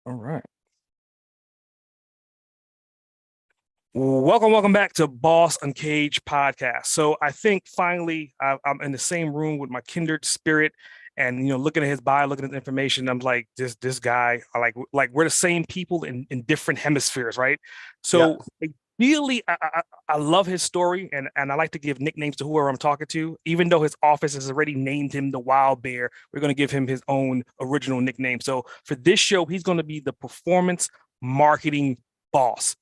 All right. Welcome back to Boss Uncaged podcast. So I think finally I'm in the same room with my kindred spirit, and looking at his bio, looking at the information, I'm like, this guy, I like we're the same people in different hemispheres, right? Yeah. So really, I love his story, and I like to give nicknames to whoever I'm talking to. Even though his office has already named him the Wild Bear, we're going to give him his own original nickname. So for this show, he's going to be the performance marketing boss,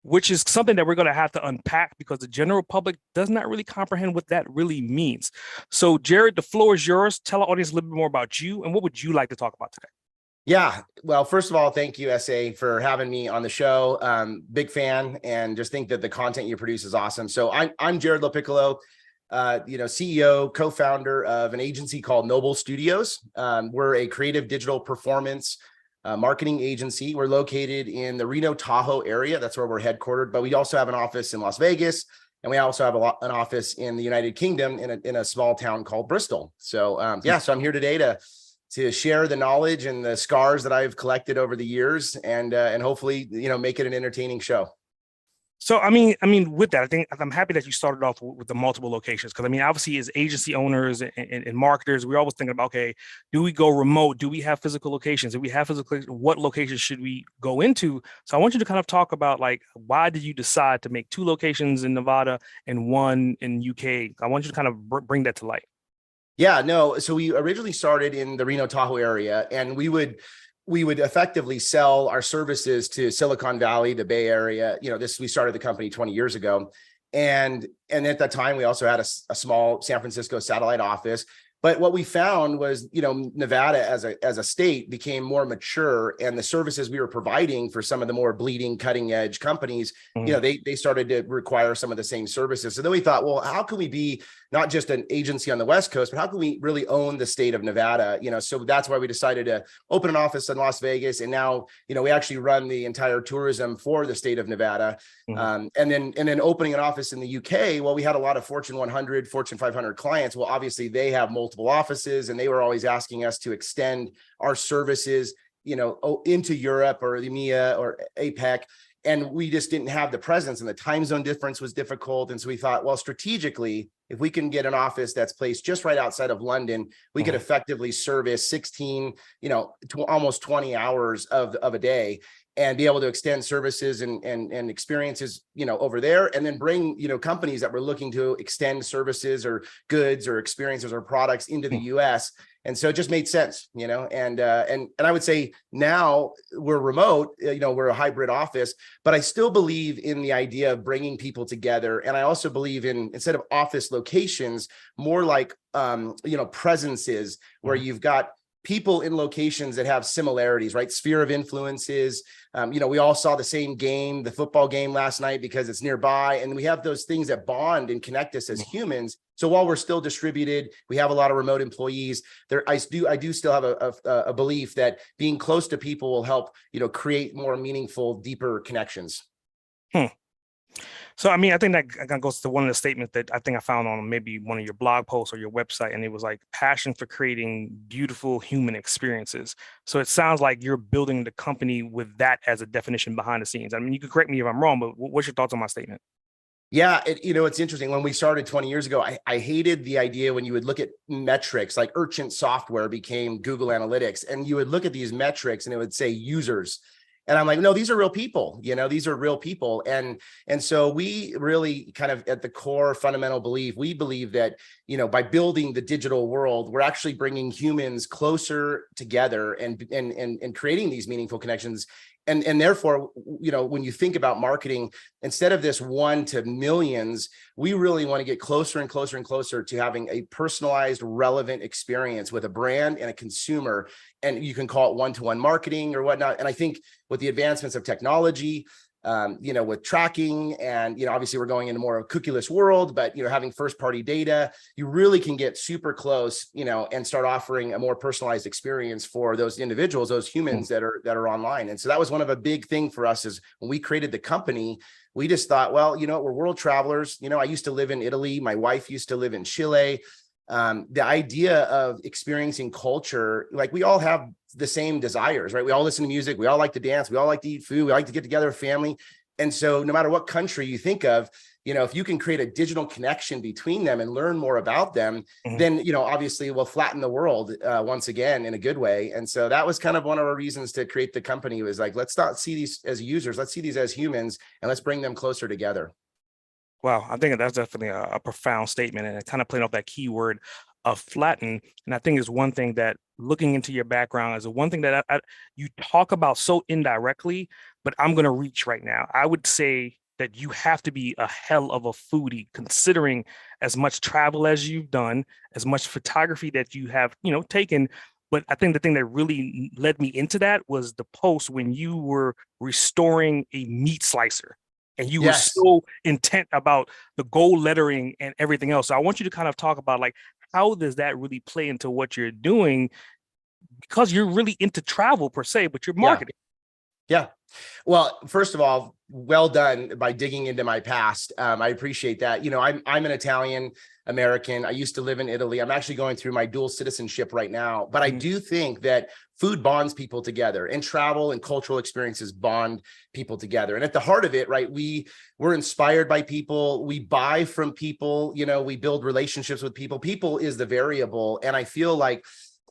which is something that we're going to have to unpack because the general public does not really comprehend what that really means. So, Jarrod, the floor is yours. Tell our audience a little bit more about you and what would you like to talk about today? Yeah. Well, first of all, thank you, SA, for having me on the show. Big fan, and just think that the content you produce is awesome. So I'm Jarrod Lopiccolo, CEO, co-founder of an agency called Noble Studios. We're a creative digital performance marketing agency. We're located in the Reno Tahoe area. That's where we're headquartered, but we also have an office in Las Vegas, and we also have an office in the United Kingdom in a small town called Bristol. So so I'm here today to share the knowledge and the scars that I've collected over the years, and hopefully make it an entertaining show. So, I mean, with that, I think I'm happy that you started off with the multiple locations because, I mean, obviously, as agency owners and marketers, we're always thinking about, okay, do we go remote? Do we have physical locations? Do we have physical? What locations should we go into? So, I want you to kind of talk about, like, why did you decide to make two locations in Nevada and one in UK? I want you to kind of bring that to light. Yeah, no. So we originally started in the Reno Tahoe area, and we would effectively sell our services to Silicon Valley, the Bay Area. We started the company 20 years ago. And at that time, we also had a small San Francisco satellite office. But what we found was, Nevada as a state became more mature, and the services we were providing for some of the more bleeding, cutting edge companies, they started to require some of the same services. So then we thought, well, how can we be not just an agency on the West Coast, but how can we really own the state of Nevada? So that's why we decided to open an office in Las Vegas, and now, we actually run the entire tourism for the state of Nevada. Mhm. And then opening an office in the UK. Well, we had a lot of Fortune 100, Fortune 500 clients. Well, obviously they have multiple offices, and they were always asking us to extend our services, into Europe or the EMEA or APEC. And we just didn't have the presence, and the time zone difference was difficult. And so we thought, well, strategically, if we can get an office that's placed just right outside of London, we could effectively service 16, almost 20 hours of a day, and be able to extend services and experiences, over there, and then bring, companies that were looking to extend services or goods or experiences or products into the US. And so it just made sense, and I would say now we're remote, we're a hybrid office, but I still believe in the idea of bringing people together. And I also believe in, instead of office locations, more like, presences where you've got people in locations that have similarities, right? Sphere of influences. We all saw the same game, the football game last night, because it's nearby. And we have those things that bond and connect us as humans. So while we're still distributed, we have a lot of remote employees there. I do still have a belief that being close to people will help, create more meaningful, deeper connections. Hmm. So, I mean, I think that kind of goes to one of the statements that I think I found on maybe one of your blog posts or your website, and it was like passion for creating beautiful human experiences. So it sounds like you're building the company with that as a definition behind the scenes. I mean, you could correct me if I'm wrong, but what's your thoughts on my statement? Yeah, it's interesting. When we started 20 years ago, I hated the idea when you would look at metrics, like Urgent Software became Google Analytics, and you would look at these metrics and it would say users. And I'm like, no, these are real people, these are real people. And so we really kind of, at the core fundamental belief, we believe that, by building the digital world, we're actually bringing humans closer together and creating these meaningful connections. And therefore, when you think about marketing, instead of this 1 to millions, we really want to get closer and closer and closer to having a personalized, relevant experience with a brand and a consumer. And you can call it one-to-one marketing or whatnot. And I think with the advancements of technology, with tracking, and, obviously we're going into more of a cookieless world, but, having first party data, you really can get super close, and start offering a more personalized experience for those individuals, those humans that are online. And so that was one of a big thing for us, is when we created the company, we just thought, well, we're world travelers. I used to live in Italy. My wife used to live in Chile. The idea of experiencing culture, like we all have the same desires, right? We all listen to music. We all like to dance. We all like to eat food. We like to get together with family. And so no matter what country you think of, if you can create a digital connection between them and learn more about them, then, obviously we'll flatten the world once again in a good way. And so that was kind of one of our reasons to create the company, was like, let's not see these as users. Let's see these as humans, and let's bring them closer together. Wow, I think that's definitely a profound statement, and it kind of playing off that keyword of flatten. And I think is one thing that, looking into your background, is the one thing that you talk about so indirectly, but I'm going to reach right now. I would say that you have to be a hell of a foodie, considering as much travel as you've done, as much photography that you have, taken. But I think the thing that really led me into that was the post when you were restoring a meat slicer. And you were Yes. so intent about the gold lettering and everything else. So I want you to kind of talk about, like, how does that really play into what you're doing? Because you're really into travel per se, but you're Yeah. marketing. Yeah. Well, first of all, well done by digging into my past. I appreciate that. I'm an Italian American. I used to live in Italy. I'm actually going through my dual citizenship right now, but I do think that food bonds people together, and travel and cultural experiences bond people together. And at the heart of it, right, we're inspired by people. We buy from people, we build relationships with people. People is the variable. And I feel like,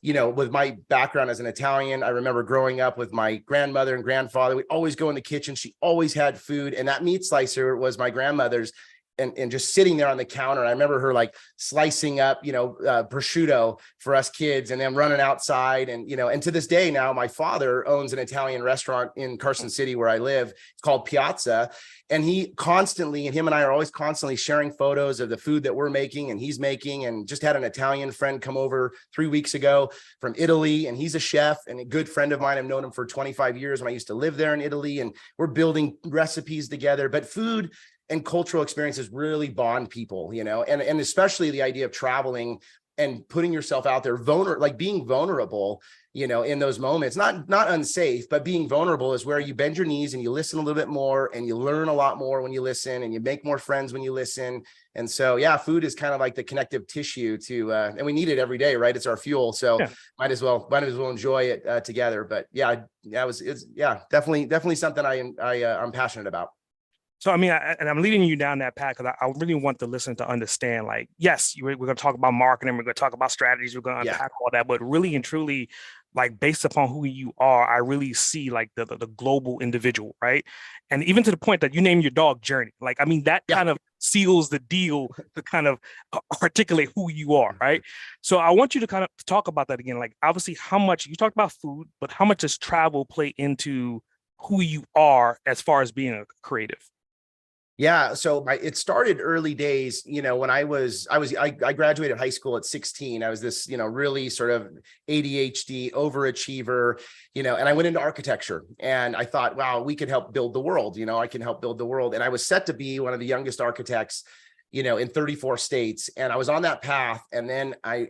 with my background as an Italian, I remember growing up with my grandmother and grandfather. We'd always go in the kitchen. She always had food. And that meat slicer was my grandmother's, and just sitting there on the counter. I remember her like slicing up, prosciutto for us kids, and then running outside. And to this day now, my father owns an Italian restaurant in Carson City where I live. It's called Piazza. And him and I are always constantly sharing photos of the food that we're making and he's making. And just had an Italian friend come over 3 weeks ago from Italy, and he's a chef and a good friend of mine. I've known him for 25 years when I used to live there in Italy, and we're building recipes together. But food and cultural experiences really bond people, and especially the idea of traveling and putting yourself out there, being vulnerable, in those moments, not unsafe, but being vulnerable is where you bend your knees and you listen a little bit more, and you learn a lot more when you listen, and you make more friends when you listen. And so, yeah, food is kind of like the connective tissue and we need it every day, right? It's our fuel. So might as well enjoy it together. But yeah, it's definitely something I'm passionate about. So, I mean, and I'm leading you down that path because I really want the listener to understand, like, yes, we're going to talk about marketing, we're going to talk about strategies, we're going to unpack all that, but really and truly, like, based upon who you are, I really see like the global individual, right? And even to the point that you name your dog Journey. Like, I mean, that kind of seals the deal to kind of articulate who you are, right? So I want you to kind of talk about that again. Like, obviously, how much you talked about food, but how much does travel play into who you are as far as being a creative? Yeah. So it started early days, when I graduated high school at 16. I was this, really sort of ADHD overachiever, and I went into architecture, and I thought, wow, we could help build the world. I can help build the world. And I was set to be one of the youngest architects, in 34 states. And I was on that path. And then I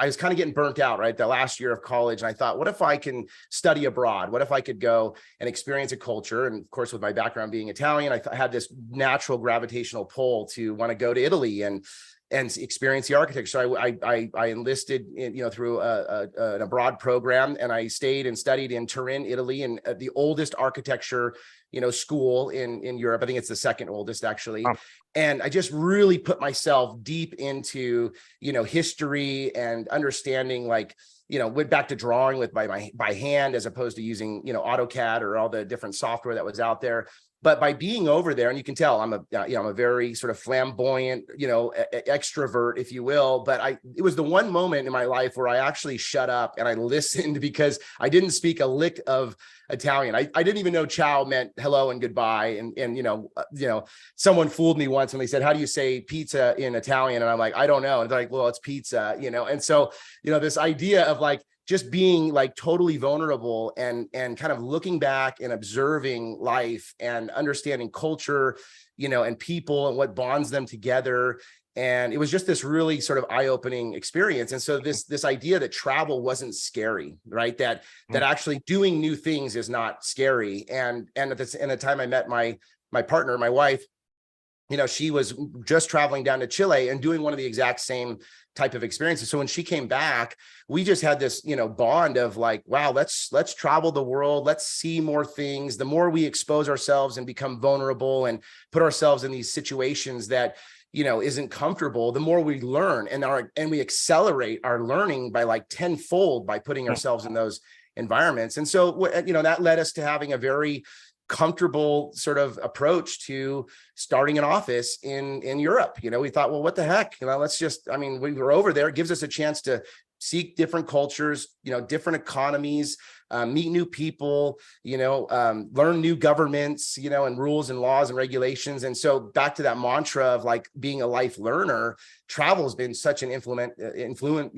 was kind of getting burnt out, right? The last year of college. And I thought, what if I can study abroad? What if I could go and experience a culture? And of course, with my background being Italian, I had this natural gravitational pull to want to go to Italy and experience the architecture. So I enlisted through an abroad program, and I stayed and studied in Turin, Italy, and the oldest architecture school in Europe. I think it's the second oldest, actually. And I just really put myself deep into history and understanding, like, went back to drawing with by hand as opposed to using AutoCAD or all the different software that was out there. But by being over there, and you can tell I'm a very sort of flamboyant, extrovert, if you will. But it was the one moment in my life where I actually shut up and I listened, because I didn't speak a lick of Italian. I didn't even know ciao meant hello and goodbye. And someone fooled me once when they said, how do you say pizza in Italian? And I'm like, I don't know. And they're like, well, it's pizza, And so, this idea of like just being like totally vulnerable and kind of looking back and observing life and understanding culture, and people and what bonds them together. And it was just this really sort of eye-opening experience. And so this idea that travel wasn't scary, right? That actually doing new things is not scary. And at the time I met my partner, my wife, she was just traveling down to Chile and doing one of the exact same type of experiences. So when she came back, we just had this, bond of like, wow, let's travel the world. Let's see more things. The more we expose ourselves and become vulnerable and put ourselves in these situations that, isn't comfortable, the more we learn and we accelerate our learning by like tenfold by putting ourselves in those environments. And so, that led us to having a very comfortable sort of approach to starting an office in Europe. We thought, well, what the heck, we were over there. It gives us a chance to seek different cultures, different economies, meet new people, learn new governments, and rules and laws and regulations. And so back to that mantra of like being a life learner, travel has been such an influential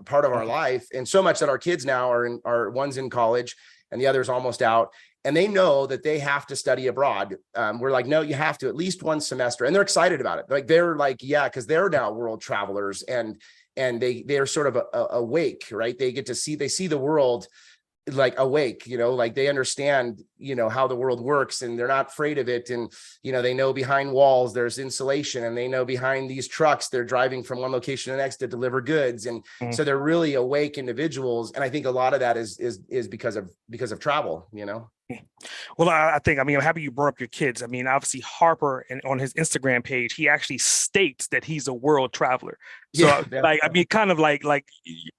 part of our life. And so much that our kids now are one's in college and the other's almost out. And they know that they have to study abroad. We're like, no, you have to at least one semester. And they're excited about it. Like, they're like, yeah, because they're now world travelers and they're sort of awake, right? They see the world like awake, like they understand, how the world works and they're not afraid of it. And, they know behind walls, there's insulation, and they know behind these trucks, they're driving from one location to the next to deliver goods. And so they're really awake individuals. And I think a lot of that is because of travel, Well, I'm happy you brought up your kids. Obviously Harper, and on his Instagram page, he actually states that he's a world traveler. So kind of like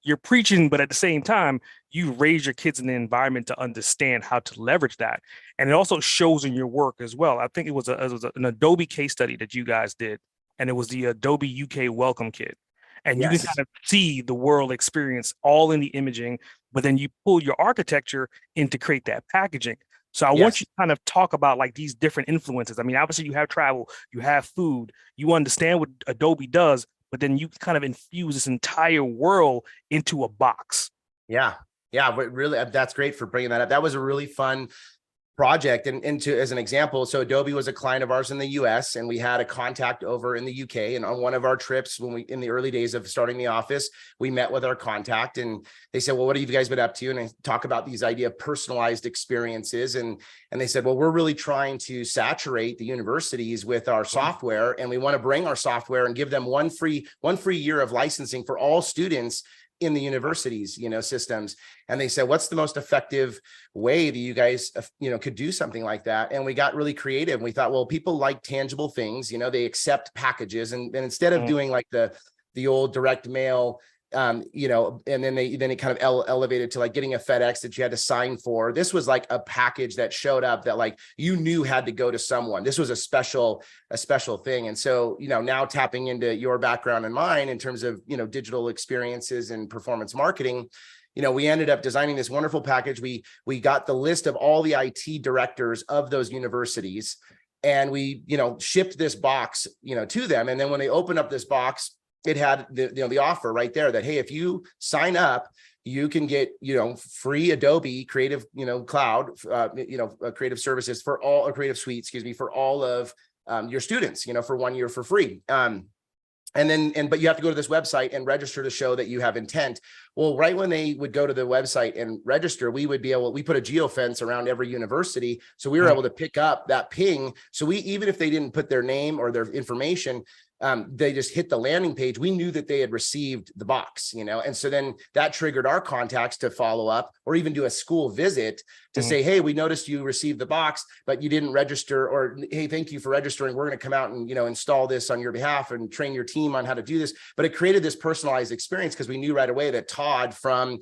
you're preaching, but at the same time, you raise your kids in the environment to understand how to leverage that. And it also shows in your work as well. I think it was an Adobe case study that you guys did, and it was the Adobe UK Welcome Kit. And you can kind of see the world experience all in the imaging, but then you pull your architecture in to create that packaging. So I want you to kind of talk about like these different influences. Obviously you have travel, you have food, you understand what Adobe does, but then you kind of infuse this entire world into a box. Yeah. But really, that's great for bringing that up. That was a really fun project. And as an example, so Adobe was a client of ours in the US, and we had a contact over in the UK. And on one of our trips, in the early days of starting the office, we met with our contact and they said, well, what have you guys been up to? And I talk about these idea of personalized experiences. And they said, well, we're really trying to saturate the universities with our software. And we want to bring our software and give them one free year of licensing for all students in the universities, systems. And they said, what's the most effective way that you guys, could do something like that? And we got really creative. We thought, well, people like tangible things, they accept packages. And instead of doing like the old direct mail, and then it kind of elevated to like getting a FedEx that you had to sign for. This was like a package that showed up that like you knew had to go to someone. This was a special thing. And so, now tapping into your background and mine in terms of, digital experiences and performance marketing, we ended up designing this wonderful package. We got the list of all the IT directors of those universities, and we, shipped this box, to them. And then when they opened up this box, it had the offer right there that, hey, if you sign up, you can get, free Adobe Creative, Cloud, creative services for all, or Creative Suite, for all of your students, for 1 year for free. But you have to go to this website and register to show that you have intent. Well, right when they would go to the website and register, we put a geofence around every university. So we were able to pick up that ping. So even if they didn't put their name or their information, they just hit the landing page. We knew that they had received the box, and so then that triggered our contacts to follow up or even do a school visit to say, hey, we noticed you received the box, but you didn't register, or hey, thank you for registering. We're going to come out and, install this on your behalf and train your team on how to do this. But it created this personalized experience because we knew right away that Todd from,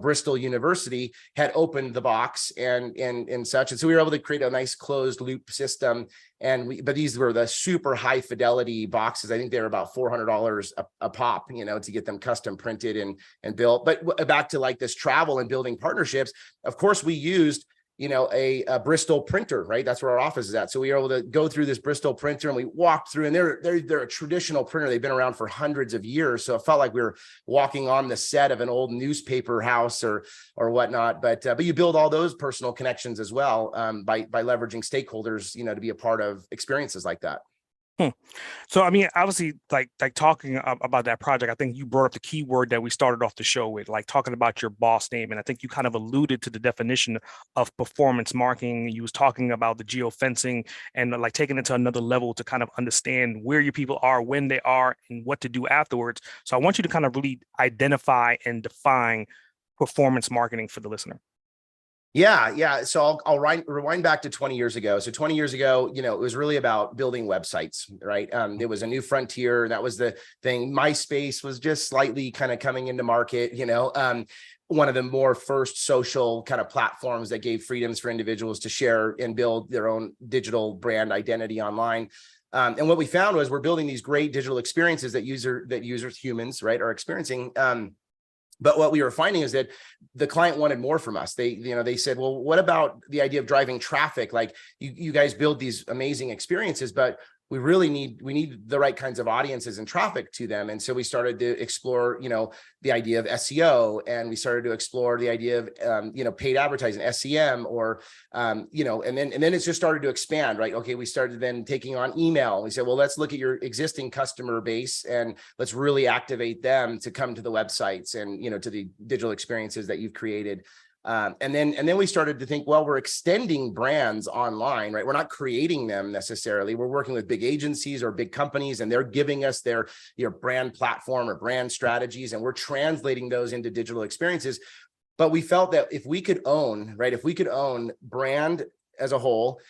Bristol University had opened the box and such. And so we were able to create a nice closed loop system. But these were the super high fidelity boxes. I think they were about $400 a pop, to get them custom printed and built. But back to like this travel and building partnerships, of course, we used, a Bristol printer, right? That's where our office is at. So we were able to go through this Bristol printer and we walked through, and they're a traditional printer. They've been around for hundreds of years. So it felt like we were walking on the set of an old newspaper house or whatnot. But you build all those personal connections as well, by leveraging stakeholders, to be a part of experiences like that. Hmm. So, I mean, obviously, like talking about that project, I think you brought up the key word that we started off the show with, like talking about your boss name, and I think you kind of alluded to the definition of performance marketing. You was talking about the geofencing and like taking it to another level to kind of understand where your people are, when they are, and what to do afterwards. So, I want you to kind of really identify and define performance marketing for the listener. Yeah, yeah. So I'll rewind back to 20 years ago. So 20 years ago, it was really about building websites, right? It was a new frontier. That was the thing. MySpace was just slightly kind of coming into market, one of the more first social kind of platforms that gave freedoms for individuals to share and build their own digital brand identity online. And what we found was we're building these great digital experiences that users, humans, right, are experiencing. But what we were finding is that the client wanted more from us. They said, well, what about the idea of driving traffic? Like you guys build these amazing experiences, but we need the right kinds of audiences and traffic to them. And so we started to explore, the idea of SEO, and we started to explore the idea of, paid advertising, SEM, or, and then it's just started to expand, right? Okay. We started then taking on email. We said, well, let's look at your existing customer base and let's really activate them to come to the websites and, to the digital experiences that you've created. And then we started to think, well, we're extending brands online, right? We're not creating them necessarily. We're working with big agencies or big companies, and they're giving us their brand platform or brand strategies, and we're translating those into digital experiences. But we felt that if we could own brand as a whole,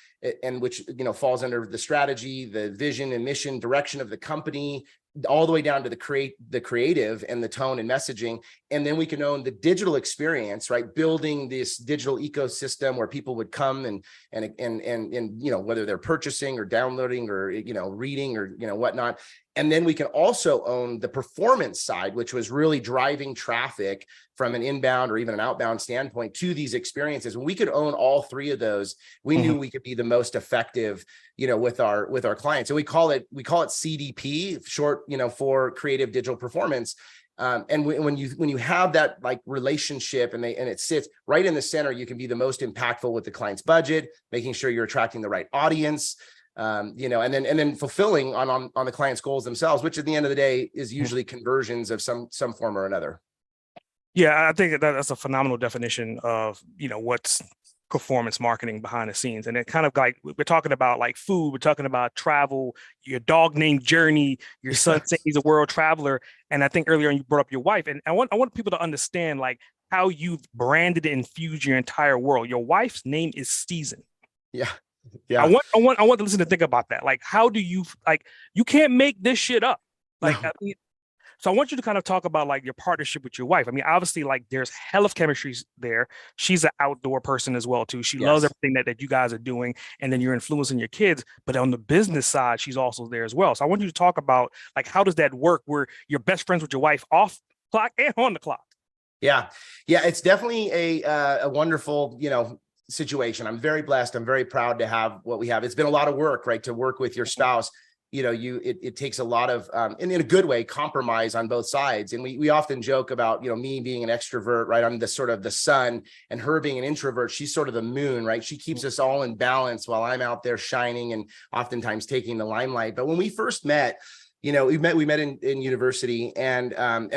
and which falls under the strategy, the vision and mission, direction of the company, all the way down to the creative and the tone and messaging. And then we can own the digital experience, right? Building this digital ecosystem where people would come and whether they're purchasing or downloading or, reading or, whatnot. And then we can also own the performance side, which was really driving traffic from an inbound or even an outbound standpoint to these experiences. When we could own all three of those, we knew we could be the most effective, with our clients. So we call it CDP, short, for creative digital performance. And when you have that like relationship and it sits right in the center, you can be the most impactful with the client's budget, making sure you're attracting the right audience, and then fulfilling on the client's goals themselves, which at the end of the day is usually conversions of some form or another. Yeah, I think that's a phenomenal definition of, what's performance marketing behind the scenes. And it kind of like we're talking about like food, we're talking about travel, your dog named Journey, your son saying he's a world traveler. And I think earlier on you brought up your wife. And I want people to understand like how you've branded and infused your entire world. Your wife's name is Season. Yeah. Yeah. I want the listener to think about that. Like, how do you you can't make this shit up. Like, no. So I want you to kind of talk about like your partnership with your wife. I mean, obviously, like there's hell of chemistry there. She's an outdoor person as well, too. She loves everything that you guys are doing, and then you're influencing your kids. But on the business side, she's also there as well. So I want you to talk about like how does that work where you're best friends with your wife off clock and on the clock? Yeah. Yeah, it's definitely a wonderful, situation. I'm very blessed. I'm very proud to have what we have. It's been a lot of work, right? To work with your spouse. It takes a lot of, and in a good way, compromise on both sides. And we often joke about, me being an extrovert, right? I'm the sort of the sun, and her being an introvert. She's sort of the moon, right? She keeps us all in balance while I'm out there shining and oftentimes taking the limelight. But when we first met, we met in university, and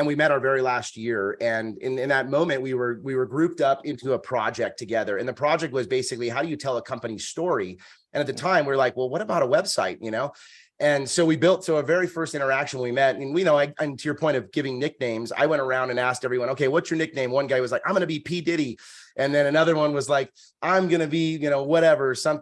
we met our very last year. And in that moment, we were grouped up into a project together. And the project was basically, how do you tell a company's story? And at the time we we're like, well, what about a website, And so we built, our very first interaction we met, and and to your point of giving nicknames, I went around and asked everyone, okay, what's your nickname? One guy was like, I'm going to be P. Diddy. And then another one was like, I'm going to be, whatever, some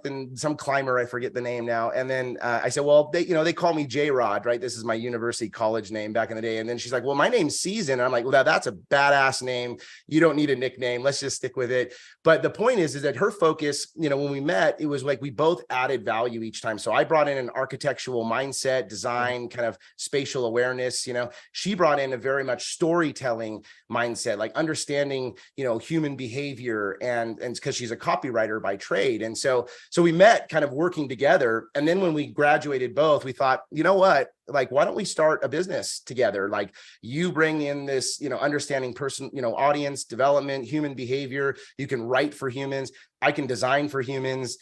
climber, I forget the name now. And then I said, well, they call me Jarrod, right? This is my university college name back in the day. And then she's like, well, my name's Season. And I'm like, well, that's a badass name. You don't need a nickname. Let's just stick with it. But the point is that her focus, when we met, it was like we both added value each time. So I brought in an architectural mindset, design, kind of spatial awareness. She brought in a very much storytelling mindset, like understanding, human behavior, and because she's a copywriter by trade. And so we met kind of working together. And then when we graduated both, we thought, you know what? like, why don't we start a business together? Like, you bring in this, understanding person, audience development, human behavior. You can write for humans. I can design for humans,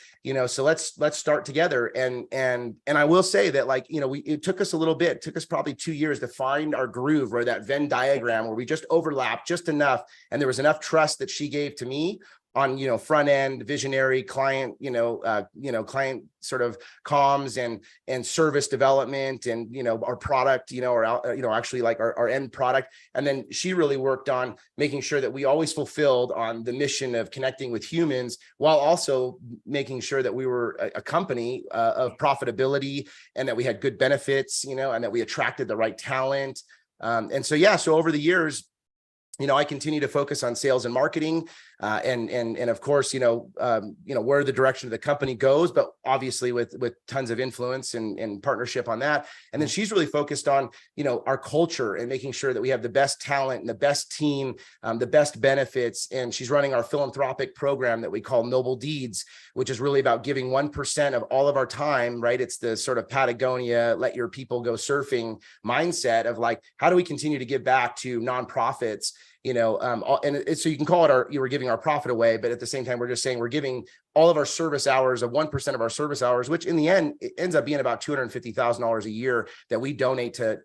so let's start together. And I will say that, like, it took us a little bit, took us probably 2 years to find our groove, or that Venn diagram where we just overlapped just enough. And there was enough trust that she gave to me on, front end visionary client, client sort of comms and service development, and, our product, actually like our end product. And then she really worked on making sure that we always fulfilled on the mission of connecting with humans, while also making sure that we were a company of profitability, and that we had good benefits, and that we attracted the right talent. So over the years, I continue to focus on sales and marketing, and of course, where the direction of the company goes, but obviously with tons of influence and partnership on that. And then she's really focused on, our culture and making sure that we have the best talent and the best team, the best benefits. And she's running our philanthropic program that we call Noble Deeds, which is really about giving 1% of all of our time, right? It's the sort of Patagonia, let your people go surfing mindset of like, how do we continue to give back to nonprofits? So you can call it we're giving our profit away, but at the same time, we're just saying we're giving all of our service hours of 1% of our service hours, which in the end, it ends up being about $250,000 a year that we donate to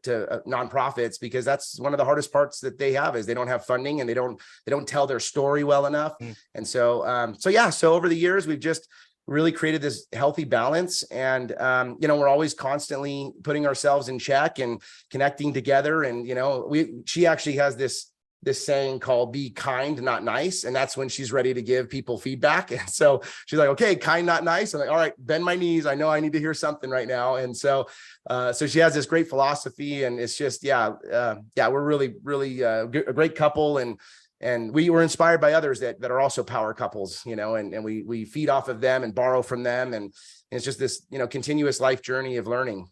nonprofits, because that's one of the hardest parts that they have, is they don't have funding, and they don't tell their story well enough. And so over the years, we've just really created this healthy balance. And, we're always constantly putting ourselves in check and connecting together. And, she actually has this saying called "be kind, not nice." And that's when she's ready to give people feedback. And so she's like, okay, kind, not nice. I'm like, all right, bend my knees. I know I need to hear something right now. And so she has this great philosophy, and it's just, we're really, really a great couple. And we were inspired by others that are also power couples, and we feed off of them and borrow from them. And it's just this, continuous life journey of learning.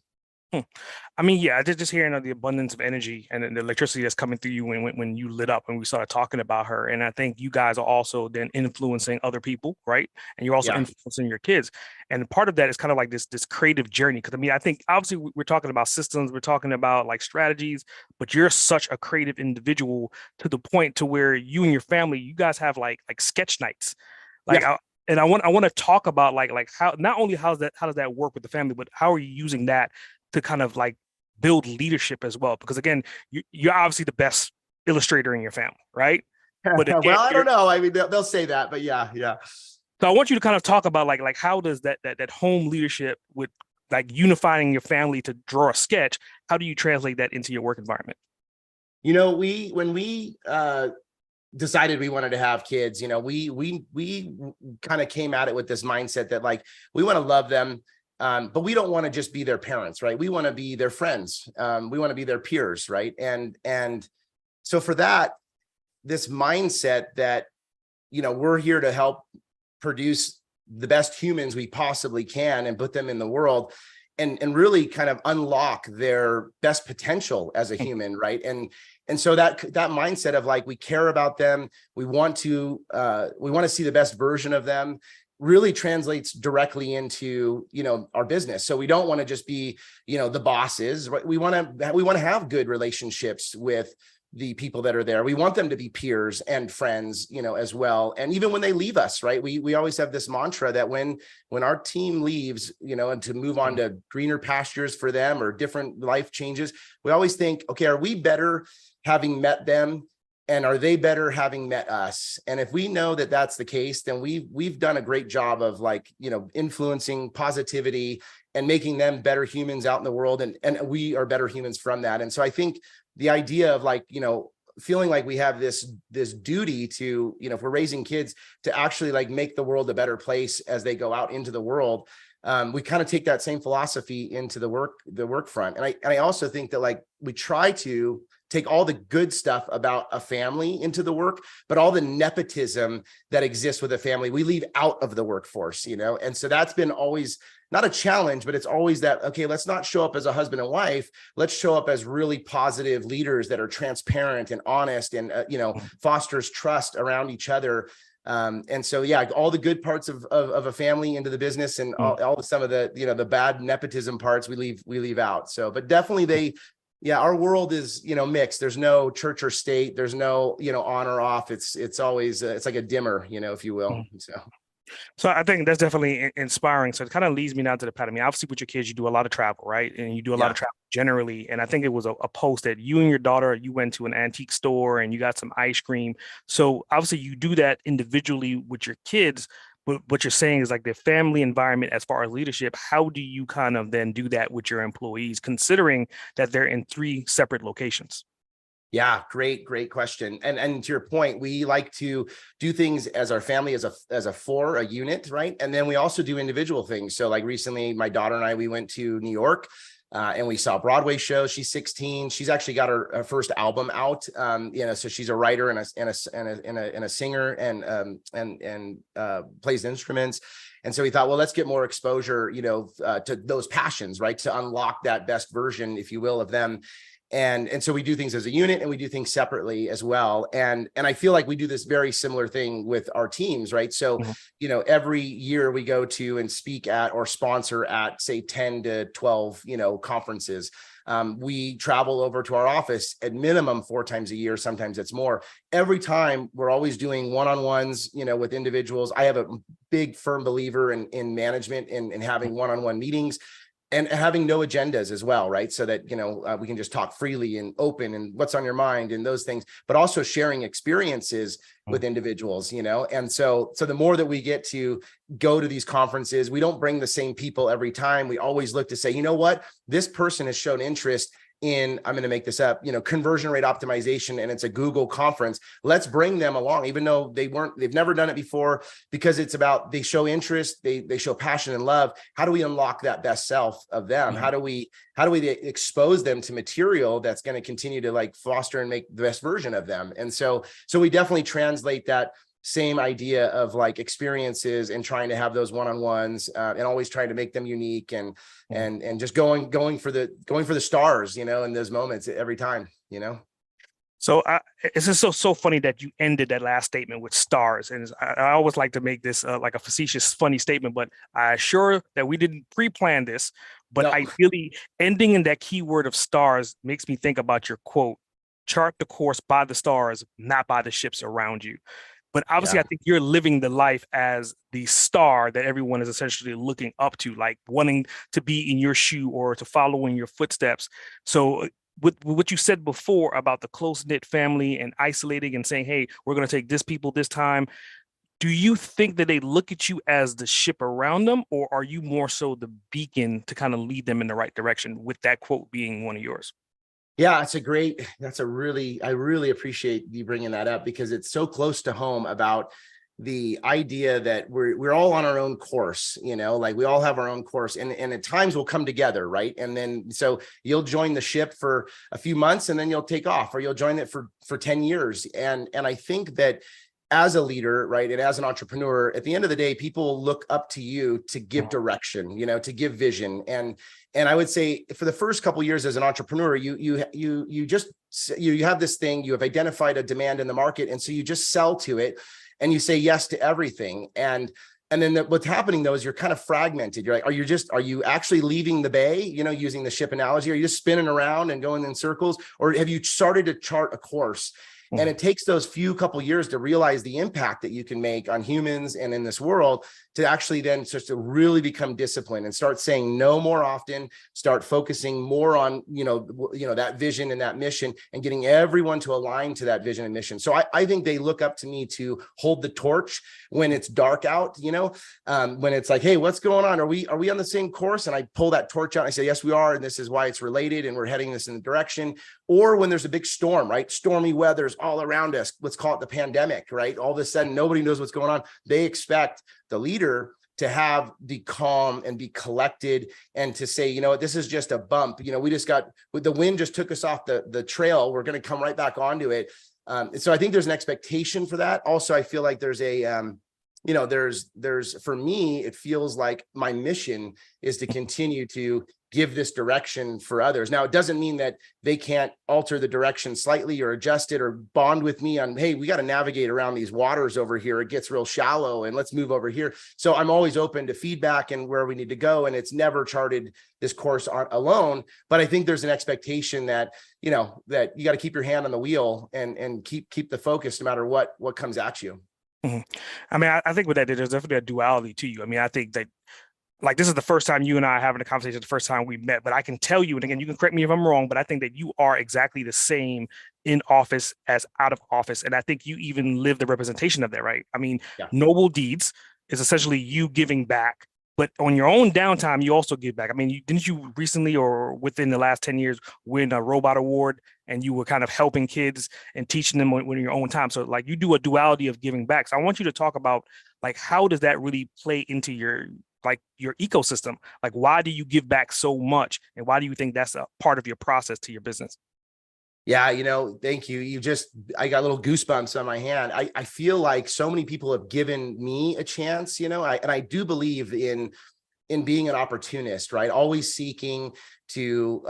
I mean, yeah, just hearing the abundance of energy and the electricity that's coming through you when you lit up and we started talking about her. And I think you guys are also then influencing other people, right? And you're also influencing your kids. And part of that is kind of like this creative journey. Because I mean, I think obviously we're talking about systems, we're talking about like strategies, but you're such a creative individual to the point to where you and your family, you guys have like sketch nights. Like, and I want to talk about like how, not only how does that work with the family, but how are you using that to kind of like build leadership as well? Because again, you're obviously the best illustrator in your family, right? But well, I don't know. I mean, they'll say that, but yeah. So I want you to kind of talk about like how does that home leadership with like unifying your family to draw a sketch, how do you translate that into your work environment? When we decided we wanted to have kids, we kind of came at it with this mindset that like, we want to love them. But we don't want to just be their parents, right? We want to be their friends. We want to be their peers, right? And so for that, this mindset that, we're here to help produce the best humans we possibly can and put them in the world, and really kind of unlock their best potential as a human, right? And so that mindset of like, we care about them, we want to see the best version of them, really translates directly into, our business. So we don't want to just be, the bosses, right? We want to have good relationships with the people that are there. We want them to be peers and friends, as well. And even when they leave us, right? We always have this mantra that when our team leaves, and to move on to greener pastures for them or different life changes, we always think, okay, are we better having met them? And are they better having met us? And if we know that that's the case, then we've done a great job of like, influencing positivity and making them better humans out in the world. And we are better humans from that. And so I think the idea of like, feeling like we have this duty to, if we're raising kids, to actually like make the world a better place as they go out into the world. We kind of take that same philosophy into the work front. And I also think that like, we try to take all the good stuff about a family into the work, but all the nepotism that exists with a family, we leave out of the workforce, And so that's been always not a challenge, but it's always that, okay, let's not show up as a husband and wife. Let's show up as really positive leaders that are transparent and honest and, fosters trust around each other. And so, yeah, all the good parts of a family into the business, and some of the, the bad nepotism parts we leave out. So, but definitely yeah, our world is, mixed. There's no church or state. There's no, on or off. It's always, it's like a dimmer, if you will. So I think that's definitely inspiring. So it kind of leads me now to the pattern. I mean, obviously with your kids, you do a lot of travel, right? And you do a lot of travel generally. And I think it was a post that you and your daughter, you went to an antique store and you got some ice cream. So obviously you do that individually with your kids, but what you're saying is like the family environment as far as leadership. How do you kind of then do that with your employees, considering that they're in 3 separate locations? Yeah, great question. And to your point, we like to do things as our family, as a unit, right? And then we also do individual things. So like recently, my daughter and I, we went to New York, and we saw a Broadway show. She's 16. She's actually got her first album out. So she's a writer and a singer, and plays instruments. And so we thought, well, let's get more exposure, to those passions, right? To unlock that best version, if you will, of them. And so we do things as a unit, and we do things separately as well. And I feel like we do this very similar thing with our teams, right? So, every year we go to and speak at or sponsor at, say, 10 to 12, conferences. We travel over to our office at minimum 4 times a year. Sometimes it's more. Every time we're always doing one-on-ones, with individuals. I have a big firm believer in management and having one-on-one meetings, and having no agendas as well, right? So that, we can just talk freely and open and what's on your mind and those things, but also sharing experiences with individuals, And so the more that we get to go to these conferences, we don't bring the same people every time. We always look to say, you know what, this person has shown interest in, I'm going to make this up, conversion rate optimization, and it's a Google conference. Let's bring them along, even though they've never done it before, because it's about, they show interest, they show passion and love. How do we unlock that best self of them? How do we expose them to material that's going to continue to like foster and make the best version of them? And so we definitely translate that same idea of like experiences and trying to have those one-on-ones, and always trying to make them unique, and just going for the stars, in those moments every time, So it's just so funny that you ended that last statement with stars. And I always like to make this like a facetious, funny statement, but I assure that we didn't pre-plan this, but No. ideally ending in that keyword of stars makes me think about your quote, chart the course by the stars, not by the ships around you. But obviously, I think you're living the life as the star that everyone is essentially looking up to, like wanting to be in your shoe or to follow in your footsteps. So with what you said before about the close-knit family and isolating and saying, hey, we're going to take this people this time. Do you think that they look at you as the ship around them, or are you more so the beacon to kind of lead them in the right direction, with that quote being one of yours? Yeah, I really appreciate you bringing that up, because it's so close to home about the idea that we're all on our own course, like we all have our own course, and at times we'll come together, right? And then, so you'll join the ship for a few months and then you'll take off, or you'll join it for 10 years. And I think that as a leader, right, and as an entrepreneur, at the end of the day, people look up to you to give direction, to give vision. And I would say for the first couple of years as an entrepreneur, you have this thing, you have identified a demand in the market, and so you just sell to it, and you say yes to everything. And then what's happening though is you're kind of fragmented. You're like, are you actually leaving the bay, using the ship analogy? Are you just spinning around and going in circles, or have you started to chart a course? And it takes those couple years to realize the impact that you can make on humans and in this world, to actually then just to really become disciplined and start saying no more often, start focusing more on, that vision and that mission, and getting everyone to align to that vision and mission. So I think they look up to me to hold the torch when it's dark out, when it's like, hey, what's going on? Are we on the same course? And I pull that torch out and I say, yes, we are. And this is why it's related. And we're heading this in the direction. Or when there's a big storm, right? Stormy weather's all around us. Let's call it the pandemic, right? All of a sudden, nobody knows what's going on. They expect the leader to have the calm and be collected, and to say, this is just a bump. We just the wind just took us off the trail. We're going to come right back onto it. So I think there's an expectation for that. Also, I feel like there's a, there's for me, it feels like my mission is to continue to give this direction for others. Now, it doesn't mean that they can't alter the direction slightly or adjust it or bond with me on, hey, we got to navigate around these waters over here. It gets real shallow and let's move over here. So I'm always open to feedback and where we need to go. And it's never charted this course alone. But I think there's an expectation that, that you got to keep your hand on the wheel and keep the focus no matter what comes at you. Mm-hmm. I mean, I think with that, there's definitely a duality to you. I mean, I think that, like, this is the first time you and I are having a conversation, the first time we met, but I can tell you, and again, you can correct me if I'm wrong, but I think that you are exactly the same in office as out of office. And I think you even live the representation of that, right? I mean, Noble Deeds is essentially you giving back, but on your own downtime, you also give back. I mean, didn't you recently or within the last 10 years win a robot award, and you were kind of helping kids and teaching them in your own time? So like, you do a duality of giving back. So I want you to talk about, like, how does that really play into your ecosystem? Like, why do you give back so much? And why do you think that's a part of your process to your business? Yeah, thank you. I got little goosebumps on my hand. I feel like so many people have given me a chance, and I do believe in being an opportunist, right? Always seeking to,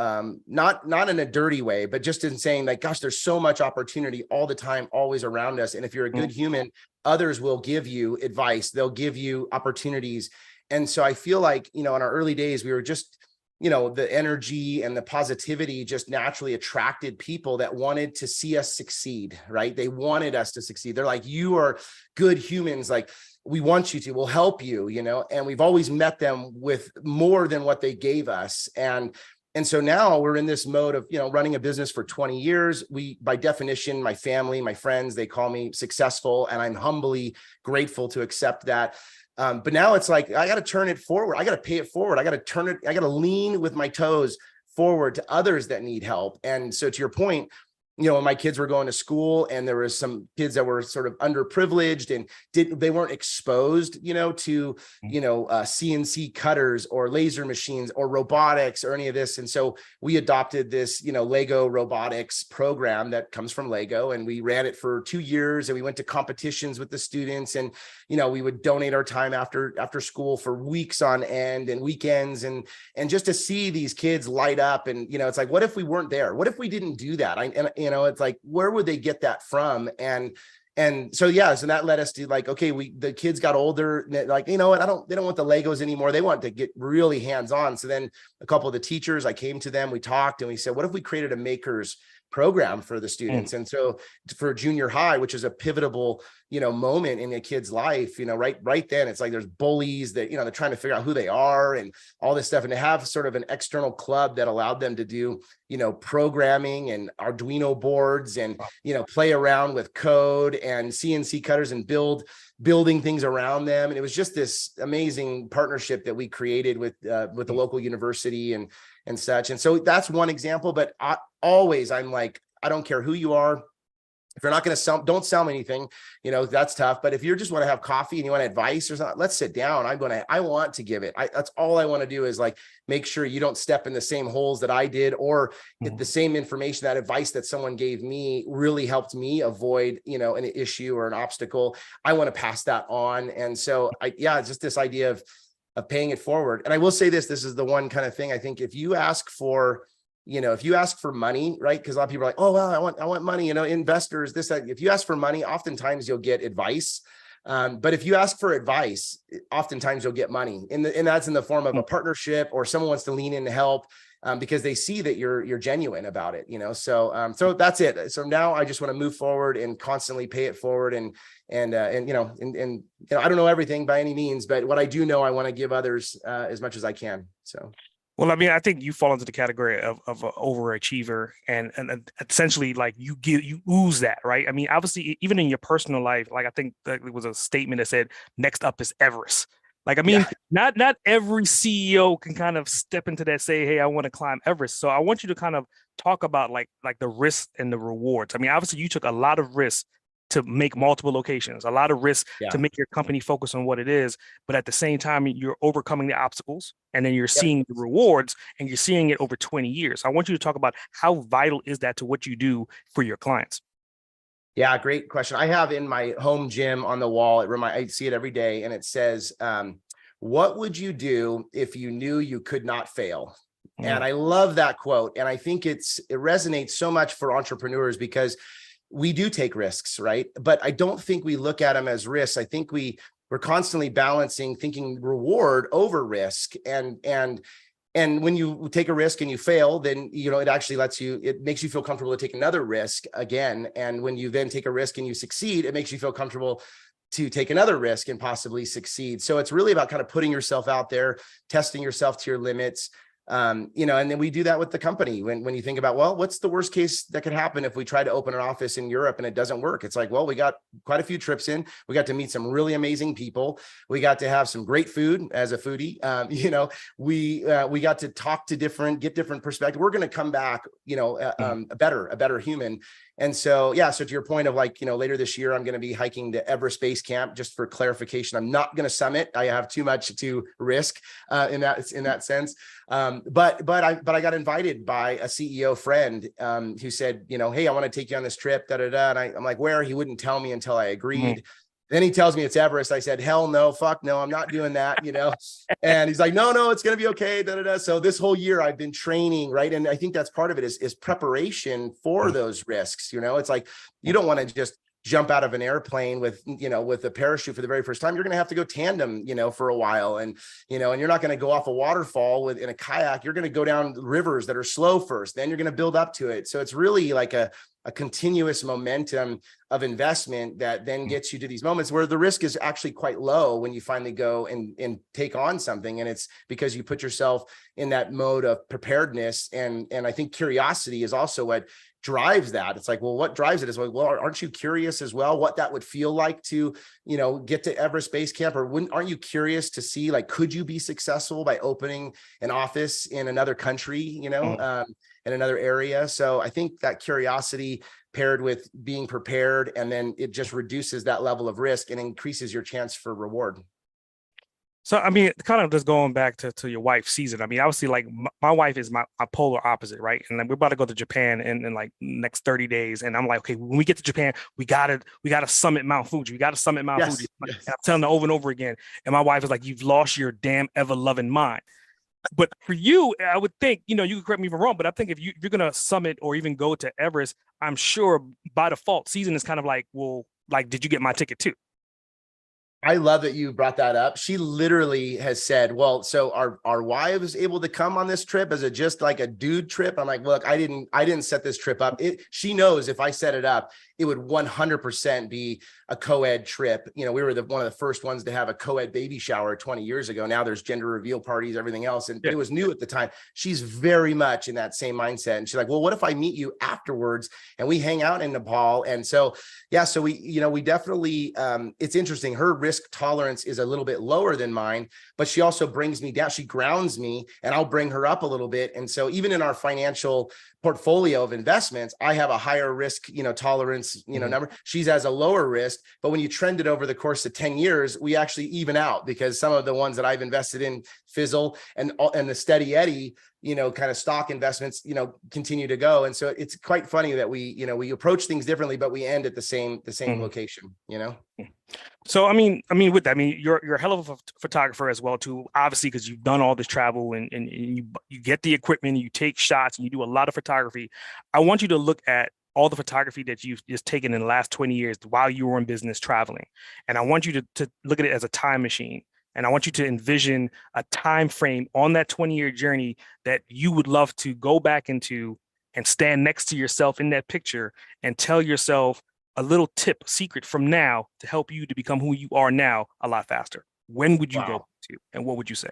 not in a dirty way, but just in saying like, gosh, there's so much opportunity all the time, always around us. And if you're a good human, others will give you advice. They'll give you opportunities. And so I feel like, in our early days, we were just, the energy and the positivity just naturally attracted people that wanted to see us succeed, right? They wanted us to succeed. They're like, you are good humans. Like, we want you to, we'll help you, and we've always met them with more than what they gave us. And so now we're in this mode of, running a business for 20 years. By definition, my family, my friends, they call me successful, and I'm humbly grateful to accept that. But now it's like, I got to turn it forward. I got to pay it forward. I got to lean with my toes forward to others that need help. And so to your point, when my kids were going to school and there was some kids that were sort of underprivileged and they weren't exposed, to, CNC cutters or laser machines or robotics or any of this. And so we adopted this, Lego robotics program that comes from Lego, and we ran it for 2 years, and we went to competitions with the students, and, we would donate our time after school for weeks on end and weekends, and just to see these kids light up. And, it's like, what if we weren't there? What if we didn't do that? It's like, where would they get that from? And so, so that led us to like, okay, the kids got older, like, they don't want the Legos anymore. They want to get really hands-on. So then a couple of the teachers, I came to them, we talked, and we said, what if we created a makers program for the students? And so for junior high, which is a pivotal, moment in a kid's life, right then, it's like there's bullies that, they're trying to figure out who they are and all this stuff. And to have sort of an external club that allowed them to do, programming and Arduino boards and, play around with code and CNC cutters and building things around them. And it was just this amazing partnership that we created with the local university and such. And so that's one example, but I'm like, I don't care who you are. If you're not going to don't sell me anything, that's tough. But if you just want to have coffee and you want advice or something, let's sit down. I want to give it. That's all I want to do is like, make sure you don't step in the same holes that I did, or get the same information, that advice that someone gave me really helped me avoid, an issue or an obstacle. I want to pass that on. And so it's just this idea of paying it forward. And I will say this is the one kind of thing I think, if you ask for money, right? Because a lot of people are like, oh, well, I want money, investors, this, that. If you ask for money, oftentimes you'll get advice. But if you ask for advice, oftentimes you'll get money. And that's in the form of a partnership, or someone wants to lean in to help, because they see that you're genuine about it, so that's it. So now I just want to move forward and constantly pay it forward. And I don't know everything by any means, but what I do know, I want to give others as much as I can. So. Well, I mean, I think you fall into the category of an overachiever, and essentially, like, you ooze that, right? I mean, obviously, even in your personal life, like, I think that there was a statement that said, "Next up is Everest." Like, I mean, not every CEO can kind of step into that, say, "Hey, I want to climb Everest." So I want you to kind of talk about like the risks and the rewards. I mean, obviously, you took a lot of risks to make multiple locations, a lot of risk to make your company focus on what it is. But at the same time, you're overcoming the obstacles, and then you're seeing the rewards, and you're seeing it over 20 years. I want you to talk about how vital is that to what you do for your clients? Yeah, great question. I have in my home gym on the wall, I see it every day, and it says, what would you do if you knew you could not fail? And I love that quote. And I think it resonates so much for entrepreneurs because we do take risks, right? But I don't think we look at them as risks. I think we're constantly balancing thinking reward over risk. And when you take a risk and you fail, then, it actually it makes you feel comfortable to take another risk again. And when you then take a risk and you succeed, it makes you feel comfortable to take another risk and possibly succeed. So it's really about kind of putting yourself out there, testing yourself to your limits. And then we do that with the company. When you think about, well, what's the worst case that could happen if we try to open an office in Europe and it doesn't work? It's like, well, we got quite a few trips in. We got to meet some really amazing people. We got to have some great food as a foodie. We got to talk to get different perspectives. We're going to come back, a better human. And so, so to your point of later this year, I'm going to be hiking to Everest Base Camp. Just for clarification, I'm not going to summit. I have too much to risk in that sense. But I got invited by a CEO friend who said, hey, I want to take you on this trip. And I'm like, where? He wouldn't tell me until I agreed. Then he tells me it's Everest. I said, hell no, fuck no, I'm not doing that, And he's like, no, it's going to be okay. So this whole year I've been training, right? And I think that's part of it is preparation for those risks. It's like, you don't want to just jump out of an airplane with a parachute for the very first time. You're going to have to go tandem, for a while. And you're not going to go off a waterfall in a kayak. You're going to go down rivers that are slow first, then you're going to build up to it. So it's really like a continuous momentum of investment that then gets you to these moments where the risk is actually quite low when you finally go and take on something. And it's because you put yourself in that mode of preparedness. And I think curiosity is also what drives that. It's like, well, what drives it is like, well, aren't you curious as well what that would feel like to, get to Everest Base Camp? Or aren't you curious to see, could you be successful by opening an office in another country, in another area? So I think that curiosity paired with being prepared, and then it just reduces that level of risk and increases your chance for reward. So, I mean, kind of just going back to your wife's season. I mean, obviously, my wife is my polar opposite, right? And we're about to go to Japan in next 30 days. And I'm like, okay, when we get to Japan, we gotta summit Mount Fuji. We gotta summit Mount Fuji. Yes. And I'm telling her over and over again. And my wife is like, you've lost your damn ever-loving mind. But for you, I would think, you can correct me if I'm wrong, but I think if you're going to summit or even go to Everest, I'm sure by default, season is kind of like, well, did you get my ticket too? I love that you brought that up. She literally has said, well, so our wives able to come on this trip? Is it just like a dude trip? I'm like, look, I didn't set this trip up. She knows if I set it up, it would 100% be a co-ed trip. We were one of the first ones to have a co-ed baby shower 20 years ago. Now there's gender reveal parties, everything else. And it was new at the time. She's very much in that same mindset. And she's like, well, what if I meet you afterwards and we hang out in Nepal? And so, so we definitely, it's interesting. Her risk tolerance is a little bit lower than mine, but she also brings me down. She grounds me and I'll bring her up a little bit. And so even in our financial portfolio of investments, I have a higher risk, tolerance, number. She's has a lower risk, but when you trend it over the course of 10 years, we actually even out because some of the ones that I've invested in fizzle and the steady Eddie, kind of stock investments, continue to go. And so it's quite funny that we approach things differently, but we end at the same location, So, I mean, with that, you're a hell of a photographer as well, too, obviously, because you've done all this travel and you get the equipment, you take shots and you do a lot of photography. I want you to look at all the photography that you've just taken in the last 20 years while you were in business traveling. And I want you to look at it as a time machine. And I want you to envision a time frame on that 20-year journey that you would love to go back into and stand next to yourself in that picture and tell yourself a little tip, secret from now to help you to become who you are now a lot faster. When would you go to, and what would you say?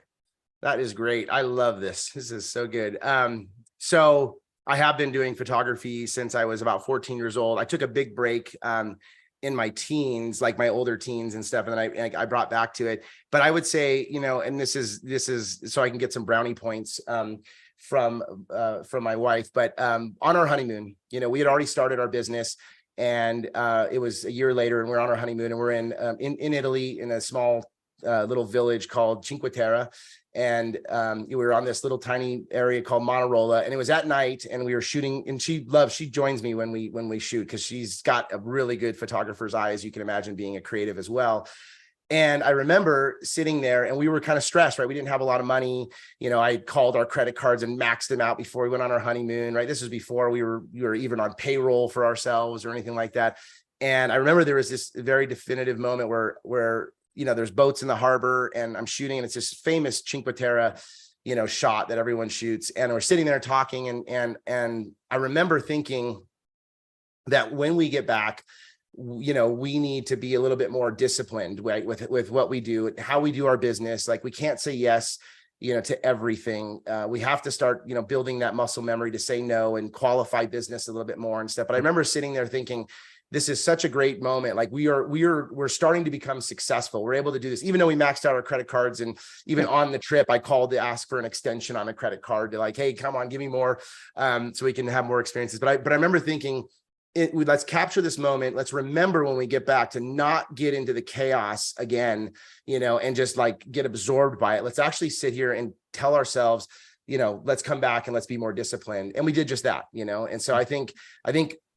That is great. I love this. This is so good. So I have been doing photography since I was about 14 years old. I took a big break in my teens, like my older teens and stuff. And then I brought back to it, but I would say, and this is so I can get some brownie points from my wife, but on our honeymoon, we had already started our business. And it was a year later, and we're on our honeymoon, and we're in Italy in a small little village called Cinque Terre, and we were on this little tiny area called Monarola, and it was at night, and we were shooting. And she joins me when we shoot because she's got a really good photographer's eye, as you can imagine, being a creative as well. And I remember sitting there and we were kind of stressed, right? We didn't have a lot of money. You know, I called our credit cards and maxed them out before we went on our honeymoon, right? This was before we were even on payroll for ourselves or anything like that. And I remember there was this very definitive moment where, you know, there's boats in the harbor and I'm shooting and it's this famous Cinque Terre, you know, shot that everyone shoots. And we're sitting there talking and I remember thinking that when we get back, you know, we need to be a little bit more disciplined, right, with what we do, how we do our business. Like we can't say yes, you know, to everything. We have to start, you know, building that muscle memory to say no and qualify business a little bit more and stuff. But I remember sitting there thinking, this is such a great moment. Like we're starting to become successful. We're able to do this, even though we maxed out our credit cards. And even on the trip, I called to ask for an extension on a credit card to like, hey, come on, give me more, so we can have more experiences. But I remember thinking, let's capture this moment. Let's remember when we get back to not get into the chaos again, you know, and just like get absorbed by it. Let's actually sit here and tell ourselves, you know, let's come back and let's be more disciplined. And we did just that, you know? And so I think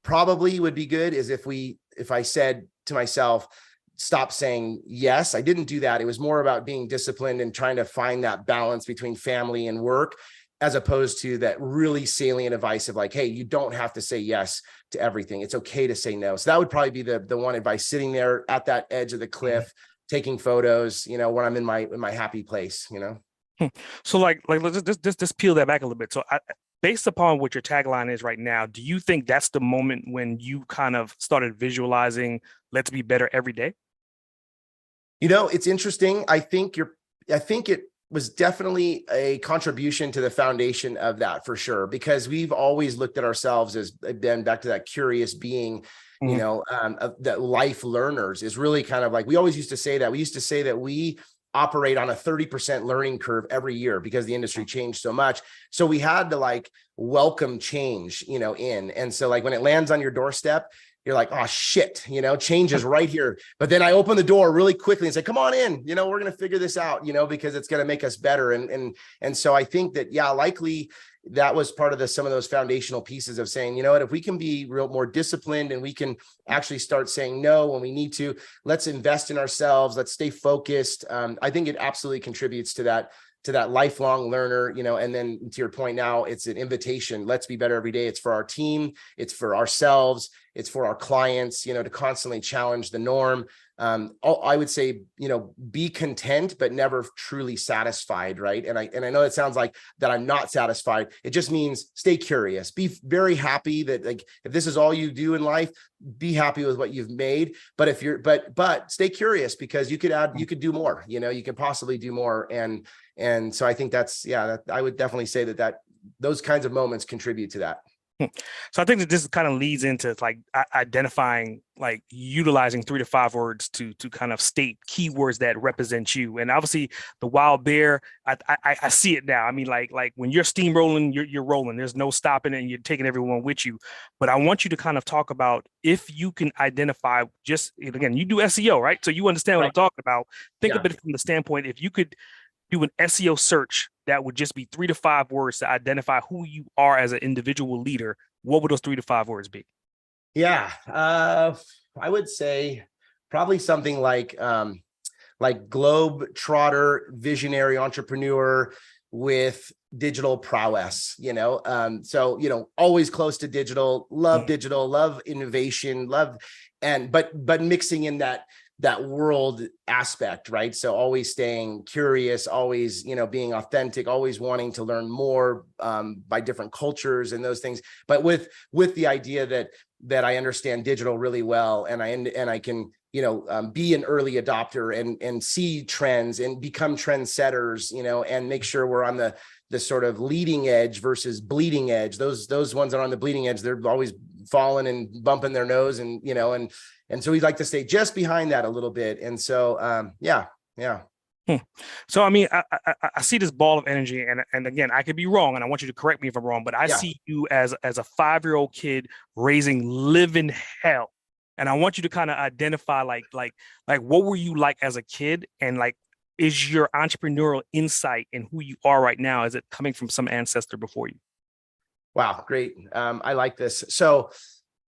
probably would be good is if I said to myself, stop saying yes. I didn't do that. It was more about being disciplined and trying to find that balance between family and work, as opposed to that really salient advice of like, hey, you don't have to say yes to everything. It's okay to say no. So that would probably be the one advice, sitting there at that edge of the cliff, taking photos, you know, when I'm in my happy place, you know? So let's just peel that back a little bit. So based upon what your tagline is right now, do you think that's the moment when you kind of started visualizing, let's be better every day? You know, it's interesting. I think it was definitely a contribution to the foundation of that for sure, because we've always looked at ourselves as, again, back to that curious being, you know, that life learners is really kind of like, we always used to say that. We used to say that we operate on a 30% learning curve every year because the industry changed so much. So we had to like welcome change, you know, and so like when it lands on your doorstep, you're like, oh shit, you know, change is right here. But then I open the door really quickly and say, come on in, you know, we're going to figure this out, you know, because it's going to make us better. And so I think that, yeah, likely that was part of some of those foundational pieces of saying, you know what, if we can be more disciplined and we can actually start saying no when we need to, let's invest in ourselves, let's stay focused. I think it absolutely contributes to that lifelong learner, you know. And then to your point, now it's an invitation. Let's be better every day. It's for our team. It's for ourselves. It's for our clients, you know, to constantly challenge the norm. I would say, you know, be content, but never truly satisfied. Right. And I know it sounds like that I'm not satisfied. It just means stay curious, be very happy that like, if this is all you do in life, be happy with what you've made. But but stay curious, because you could do more, you know, you could possibly do more. And so I think I would definitely say that those kinds of moments contribute to that. So I think that this kind of leads into like identifying, like utilizing 3 to 5 words to kind of state keywords that represent you. And obviously the wild bear, I see it now. I mean, like when you're steamrolling, you're rolling. There's no stopping it and you're taking everyone with you. But I want you to kind of talk about, if you can identify, just again, you do SEO, right? So you understand what I'm talking about. Think of it from the standpoint, if you could do an SEO search that would just be 3 to 5 words to identify who you are as an individual leader, what would those 3 to 5 words be? Yeah, I would say probably something like globe trotter, visionary entrepreneur with digital prowess, you know. So, you know, always close to digital, love innovation, but mixing in that world aspect, right? So always staying curious, always, you know, being authentic, always wanting to learn more by different cultures and those things, but with the idea that I understand digital really well, and I can, you know, be an early adopter and see trends and become trendsetters, you know, and make sure we're on the sort of leading edge versus bleeding edge. Those ones that are on the bleeding edge, they're always falling and bumping their nose, and, you know, and so we'd like to stay just behind that a little bit. And so, yeah. So, I mean, I see this ball of energy, and again, I could be wrong, and I want you to correct me if I'm wrong, but I see you as a 5-year-old kid raising living hell. And I want you to kind of identify like what were you like as a kid, and like, is your entrepreneurial insight in who you are right now, is it coming from some ancestor before you? Wow, great. I like this. So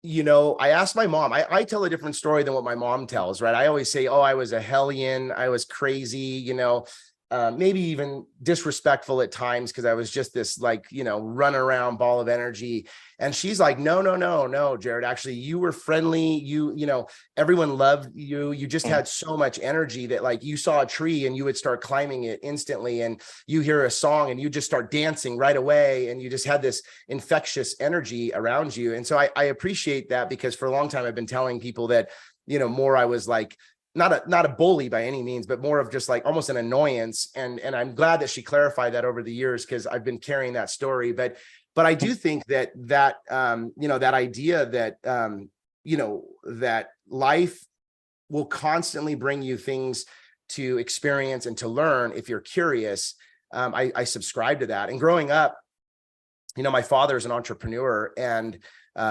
I asked my mom. I tell a different story than what my mom tells, right? I always say, oh, I was a hellion, I was crazy, maybe even disrespectful at times because I was just this like, run around ball of energy. And she's like, no, no, no, no, Jarrod, actually, you were friendly. Everyone loved you. You just had so much energy that like you saw a tree and you would start climbing it instantly. And you hear a song and you just start dancing right away. And you just had this infectious energy around you. And so I appreciate that, because for a long time, I've been telling people that, more I was like, not a bully by any means, but more of just like almost an annoyance. And I'm glad that she clarified that over the years, because I've been carrying that story. But I do think that that idea that that life will constantly bring you things to experience and to learn if you're curious. I subscribe to that. And growing up, my father is an entrepreneur, and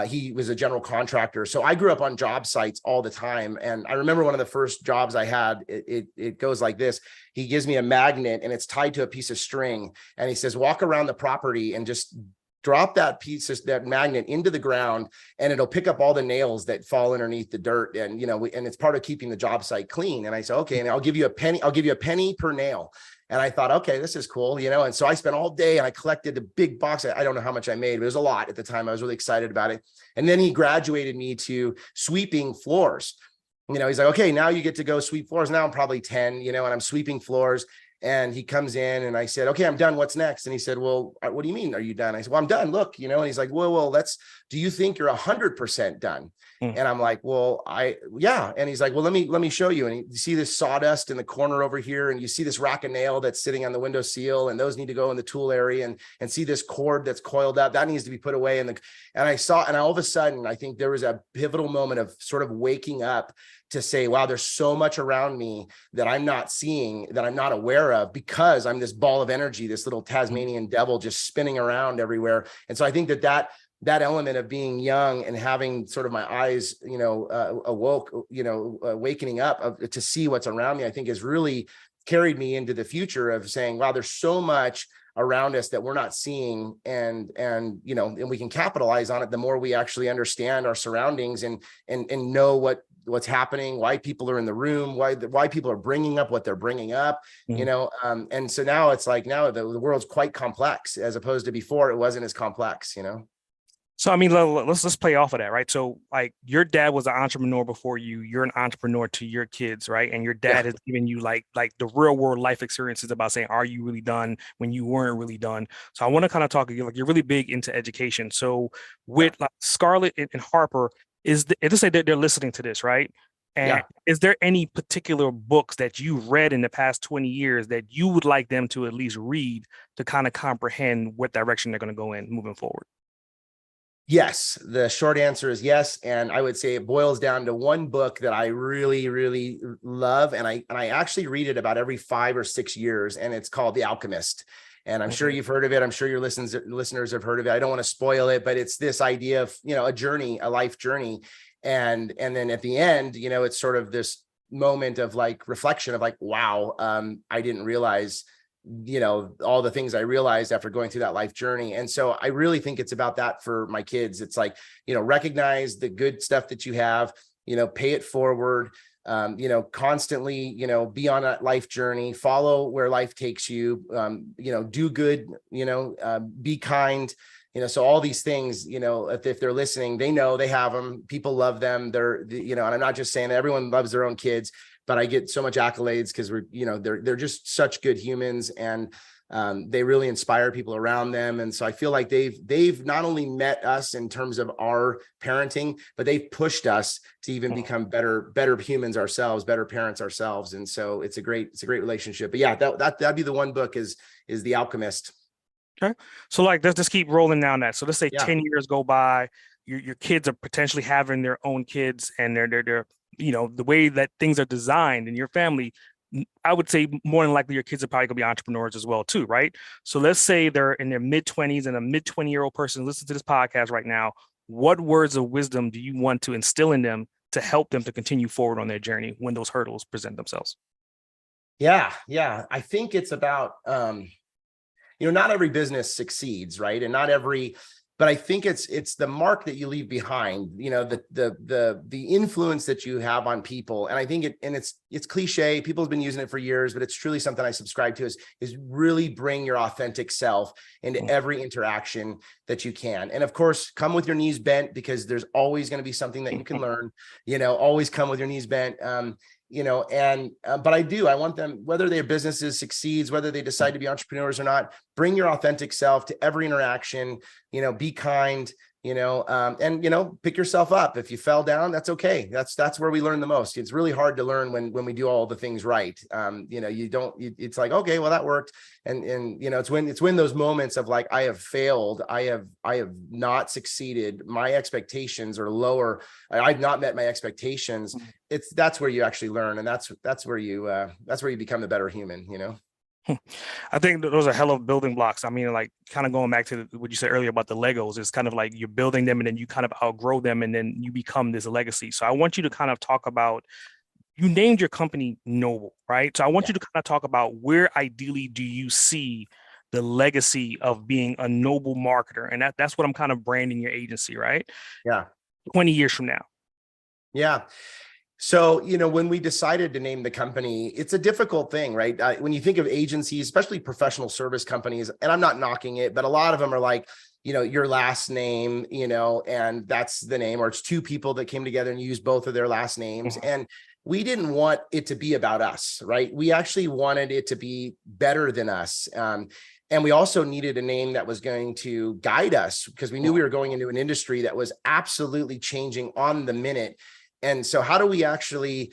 he was a general contractor. So I grew up on job sites all the time. And I remember one of the first jobs I had, it goes like this. He gives me a magnet and it's tied to a piece of string. And he says, walk around the property and just drop that magnet into the ground, and it'll pick up all the nails that fall underneath the dirt. And, and it's part of keeping the job site clean. And I said, okay, and I'll give you a penny per nail. And I thought, okay, this is cool, and so I spent all day and I collected a big box. I don't know how much I made, but it was a lot at the time. I was really excited about it. And then he graduated me to sweeping floors. He's like, okay, now you get to go sweep floors. Now I'm probably 10, and I'm sweeping floors. And he comes in and I said, okay, I'm done. What's next? And he said, well, what do you mean? Are you done? I said, well, I'm done. Look, and he's like, well, do you think you're 100% done? And I'm like, well, yeah. And he's like, well, let me show you. And you see this sawdust in the corner over here, and you see this rack of nail that's sitting on the window seal, and those need to go in the tool area, and see this cord that's coiled up that needs to be put away. And all of a sudden, I think there was a pivotal moment of sort of waking up to say, wow, there's so much around me that I'm not seeing, that I'm not aware of, because I'm this ball of energy, this little Tasmanian devil just spinning around everywhere. And so I think that element of being young and having sort of my eyes, awakening up to see what's around me, I think has really carried me into the future of saying, wow, there's so much around us that we're not seeing, and we can capitalize on it the more we actually understand our surroundings and know what's happening, why people are in the room, why people are bringing up what they're bringing up, and so now it's like, now the world's quite complex, as opposed to before it wasn't as complex. So I mean, let's play off of that, right? So like your dad was an entrepreneur before you. You're an entrepreneur to your kids, right? And your dad has given you like the real world life experiences about saying, are you really done when you weren't really done? So I want to kind of talk, like you're really big into education. So with like Scarlett and Harper, let's say that they're listening to this, right? And is there any particular books that you've read in the past 20 years that you would like them to at least read to kind of comprehend what direction they're going to go in moving forward? Yes, the short answer is yes. And I would say it boils down to one book that I really, really love. And I actually read it about every 5 or 6 years. And it's called The Alchemist. And I'm sure you've heard of it. I'm sure your listeners have heard of it. I don't want to spoil it, but it's this idea of, a journey, a life journey. And then at the end, it's sort of this moment of like reflection of like, wow, I didn't realize all the things I realized after going through that life journey. And so I really think it's about that for my kids. It's like, recognize the good stuff that you have, pay it forward, constantly, be on that life journey, follow where life takes you, do good, be kind, so all these things, if they're listening, they know they have them. People love them. And I'm not just saying that everyone loves their own kids, but I get so much accolades because they're just such good humans, and they really inspire people around them. And so I feel like they've not only met us in terms of our parenting, but they've pushed us to even become better humans ourselves, better parents ourselves. And so it's a great relationship. But yeah, that'd be the one book is The Alchemist. Okay. So like let's just keep rolling down that. So let's say 10 years go by, your kids are potentially having their own kids, and they're the way that things are designed in your family, I would say more than likely your kids are probably gonna be entrepreneurs as well too, right? So let's say they're in their mid-20s and a mid-20-year-old person listens to this podcast right now. What words of wisdom do you want to instill in them to help them to continue forward on their journey when those hurdles present themselves? Yeah. I think it's about, not every business succeeds, right? And not every but I think it's the mark that you leave behind, the influence that you have on people. And I think it's cliche. People have been using it for years, but it's truly something I subscribe to is really bring your authentic self into every interaction that you can. And of course, come with your knees bent, because there's always going to be something that you can learn, always come with your knees bent. But I want them, whether their businesses succeeds, whether they decide to be entrepreneurs or not, bring your authentic self to every interaction, be kind, pick yourself up. If you fell down, that's okay. That's where we learn the most. It's really hard to learn when we do all the things right. It's like, okay, well, that worked. And it's when those moments of like, I have failed, I have not succeeded, my expectations are lower, I've not met my expectations. That's where you actually learn. And that's where you become the better human, I think those are hell of building blocks. I mean, like kind of going back to what you said earlier about the Legos, it's kind of like you're building them and then you kind of outgrow them and then you become this legacy. So I want you to kind of talk about, you named your company Noble, right? So I want you to kind of talk about where ideally do you see the legacy of being a noble marketer? And that's what I'm kind of branding your agency, right? Yeah. 20 years from now. Yeah. So, when we decided to name the company, it's a difficult thing, right? When you think of agencies, especially professional service companies, and I'm not knocking it, but a lot of them are like, your last name, and that's the name, or it's two people that came together and used both of their last names. And we didn't want it to be about us, right? We actually wanted it to be better than us. And we also needed a name that was going to guide us, because we knew we were going into an industry that was absolutely changing on the minute. And so how do we actually,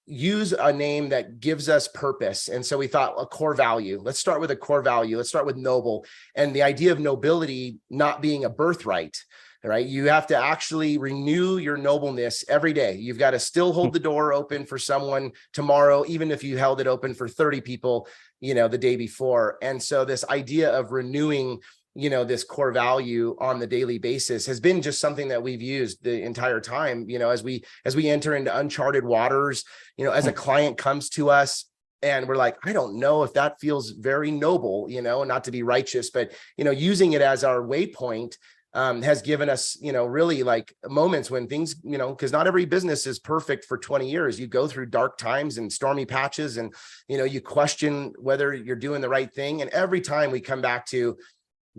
use a name that gives us purpose? And so we thought a core value. Let's start with a core value. Let's start with noble. And the idea of nobility not being a birthright, right? You have to actually renew your nobleness every day. You've got to still hold the door open for someone tomorrow, even if you held it open for 30 people, the day before. And so this idea of renewing this core value on the daily basis has been just something that we've used the entire time, as we enter into uncharted waters, as a client comes to us and we're like, I don't know if that feels very noble, not to be righteous, but, using it as our waypoint has given us, really like moments when things, because not every business is perfect for 20 years. You go through dark times and stormy patches and, you question whether you're doing the right thing. And every time we come back to,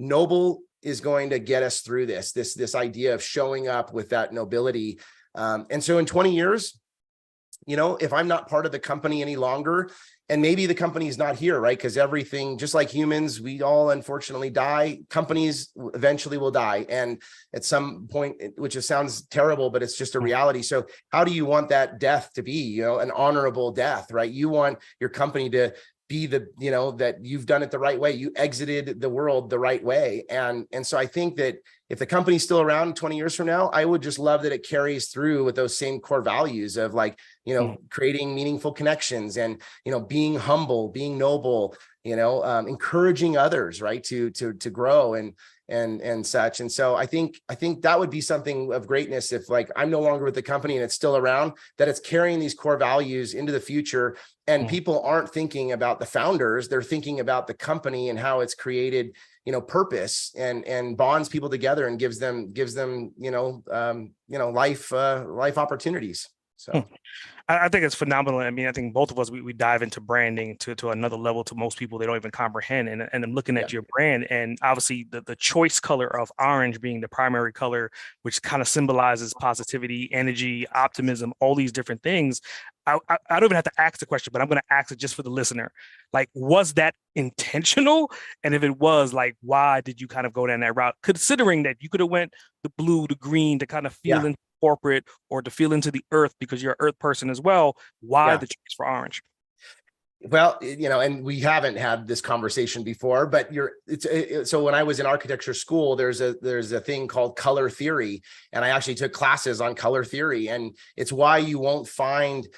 noble is going to get us through this idea of showing up with that nobility. And so in 20 years, if I'm not part of the company any longer, and maybe the company is not here, right? Because everything, just like humans, we all unfortunately die. Companies eventually will die. And at some point, which just sounds terrible, but it's just a reality. So how do you want that death to be, an honorable death, right? You want your company to be that you've done it the right way. You exited the world the right way. And so I think that if the company's still around 20 years from now, I would just love that it carries through with those same core values of like, creating meaningful connections and, being humble, being noble, encouraging others, right. To grow and such. And so I think that would be something of greatness if like I'm no longer with the company and it's still around, that it's carrying these core values into the future. And people aren't thinking about the founders, they're thinking about the company and how it's created, purpose and bonds people together and gives them, life opportunities. So I think it's phenomenal. I mean, I think both of us, we dive into branding to another level. To most people, they don't even comprehend. And I'm looking at your brand, and obviously the choice color of orange being the primary color, which kind of symbolizes positivity, energy, optimism, all these different things. I don't even have to ask the question, but I'm going to ask it just for the listener. Like, was that intentional? And if it was, like, why did you kind of go down that route? Considering that you could have went the blue, the green to kind of feel into corporate or to feel into the earth because you're an earth person as well. Why the choice for orange? Well, and we haven't had this conversation before, but so when I was in architecture school, there's a thing called color theory. And I actually took classes on color theory, and it's why you won't find,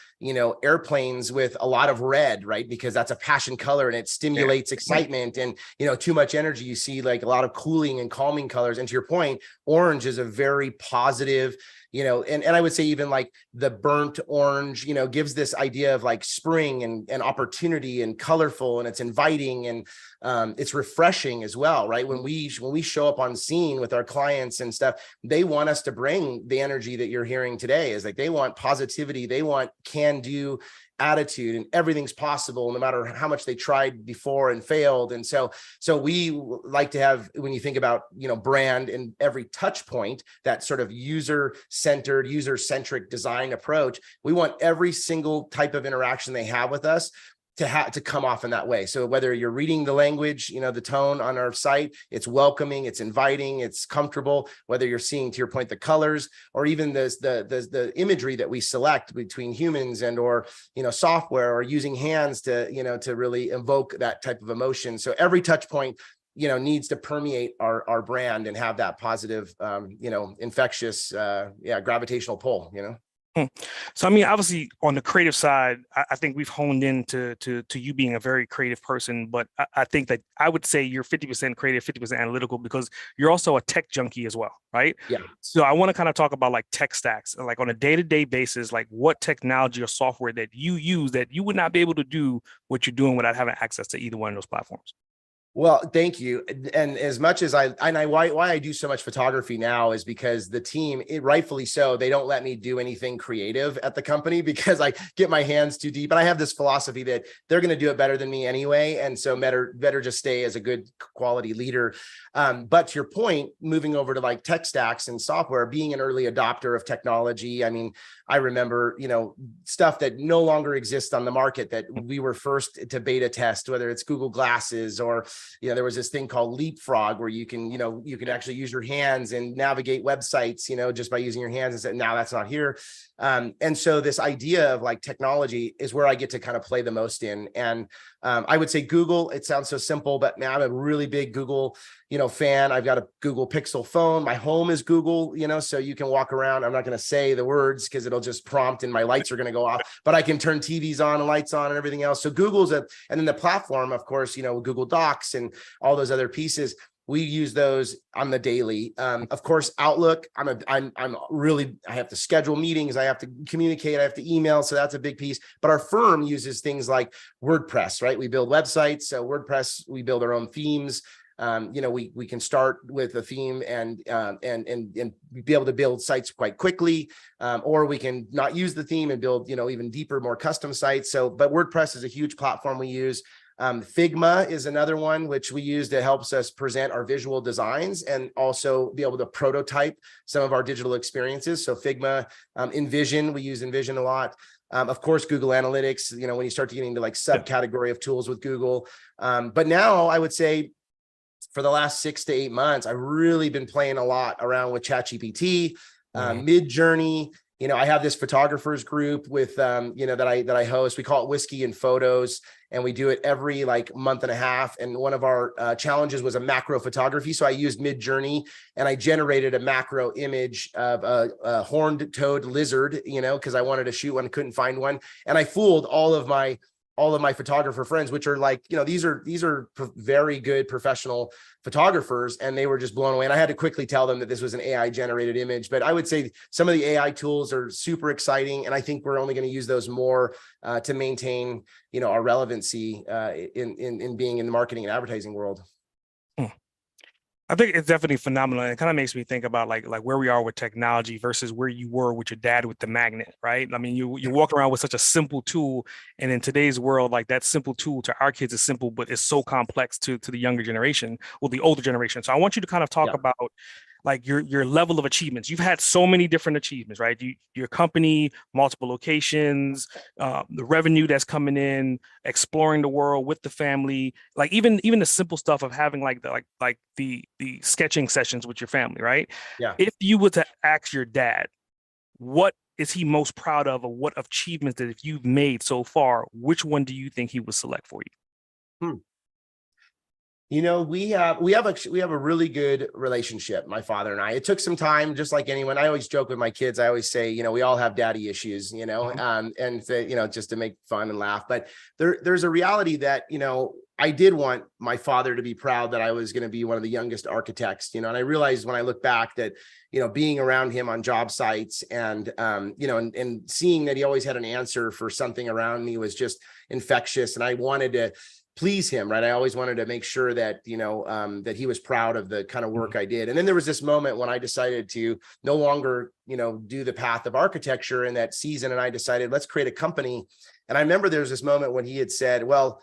airplanes with a lot of red, right? Because that's a passion color and it stimulates excitement and, too much energy. You see like a lot of cooling and calming colors. And to your point, orange is a very positive, and I would say even like the burnt orange, gives this idea of like spring and opportunity and colorful, and it's inviting. And it's refreshing as well, right? When we show up on scene with our clients and stuff, they want us to bring the energy that you're hearing today. Is like they want positivity, they want can-do attitude, and everything's possible no matter how much they tried before and failed. And so we like to have, when you think about, brand and every touch point, that sort of user-centered, user-centric design approach, we want every single type of interaction they have with us to come off in that way. So whether you're reading the language, the tone on our site, it's welcoming, it's inviting, it's comfortable. Whether you're seeing, to your point, the colors, or even the imagery that we select between humans and or software, or using hands to to really evoke that type of emotion. So every touch point needs to permeate our brand and have that positive infectious gravitational pull. So, I mean, obviously on the creative side, I think we've honed in to you being a very creative person, but I think that I would say you're 50% creative, 50% analytical, because you're also a tech junkie as well, right? Yeah. So I want to kind of talk about like tech stacks, like on a day-to-day basis, like what technology or software that you use that you would not be able to do what you're doing without having access to either one of those platforms. Well, thank you. And as much as why I do so much photography now is because the team, rightfully so, they don't let me do anything creative at the company because I get my hands too deep. And I have this philosophy that they're going to do it better than me anyway. And so better just stay as a good quality leader. But to your point, moving over to like tech stacks and software, being an early adopter of technology. I mean, I remember, stuff that no longer exists on the market that we were first to beta test, whether it's Google Glasses or, there was this thing called Leapfrog where you can actually use your hands and navigate websites, just by using your hands, and say, now that's not here. And so this idea of like technology is where I get to kind of play the most in. And I would say Google, it sounds so simple, but man, I'm a really big Google, fan. I've got a Google Pixel phone. My home is Google, so you can walk around. I'm not going to say the words because it'll just prompt and my lights are going to go off, but I can turn TVs on and lights on and everything else. So Google's and then the platform, of course, Google Docs and all those other pieces. We use those on the daily. Of course, Outlook, I have to schedule meetings. I have to communicate. I have to email. So that's a big piece. But our firm uses things like WordPress, right? We build websites. So WordPress, we build our own themes. We can start with a theme and be able to build sites quite quickly, or we can not use the theme and build, even deeper, more custom sites. So, but WordPress is a huge platform we use. Figma is another one which we use that helps us present our visual designs and also be able to prototype some of our digital experiences. So Figma, InVision, we use InVision a lot. Of course, Google Analytics, when you start to get into like subcategory of tools with Google. But now I would say for the last 6 to 8 months, I've really been playing a lot around with ChatGPT, Midjourney. I have this photographers group with, that I host. We call it Whiskey and Photos, and we do it every like month and a half. And one of our challenges was a macro photography. So I used Midjourney and I generated a macro image of a horned toad lizard, because I wanted to shoot one, couldn't find one. And I fooled all of my photographer friends, which are like, these are very good professional photographers, and they were just blown away. And I had to quickly tell them that this was an AI generated image. But I would say some of the AI tools are super exciting. And I think we're only going to use those more to maintain, our relevancy in being in the marketing and advertising world. I think it's definitely phenomenal. It kind of makes me think about like where we are with technology versus where you were with your dad with the magnet, right? I mean, you walk around with such a simple tool, and in today's world, like that simple tool to our kids is simple, but it's so complex to the younger generation or the older generation. So I want you to kind of talk about like your level of achievements. You've had so many different achievements, right? Your company, multiple locations, the revenue that's coming in, exploring the world with the family, like even the simple stuff of having like the sketching sessions with your family, right? Yeah. If you were to ask your dad, what is he most proud of, or what achievements that if you've made so far, which one do you think he would select for you? We have a really good relationship, my father and I. It took some time, just like anyone. I always joke with my kids. I always say, we all have daddy issues, and say, just to make fun and laugh. But there's a reality that, I did want my father to be proud that I was going to be one of the youngest architects, and I realized when I look back that, being around him on job sites and, and seeing that he always had an answer for something around me was just infectious. And I wanted to, please him, right? I always wanted to make sure that, that he was proud of the kind of work I did. And then there was this moment when I decided to no longer, do the path of architecture in that season. And I decided, let's create a company. And I remember there was this moment when he had said, well,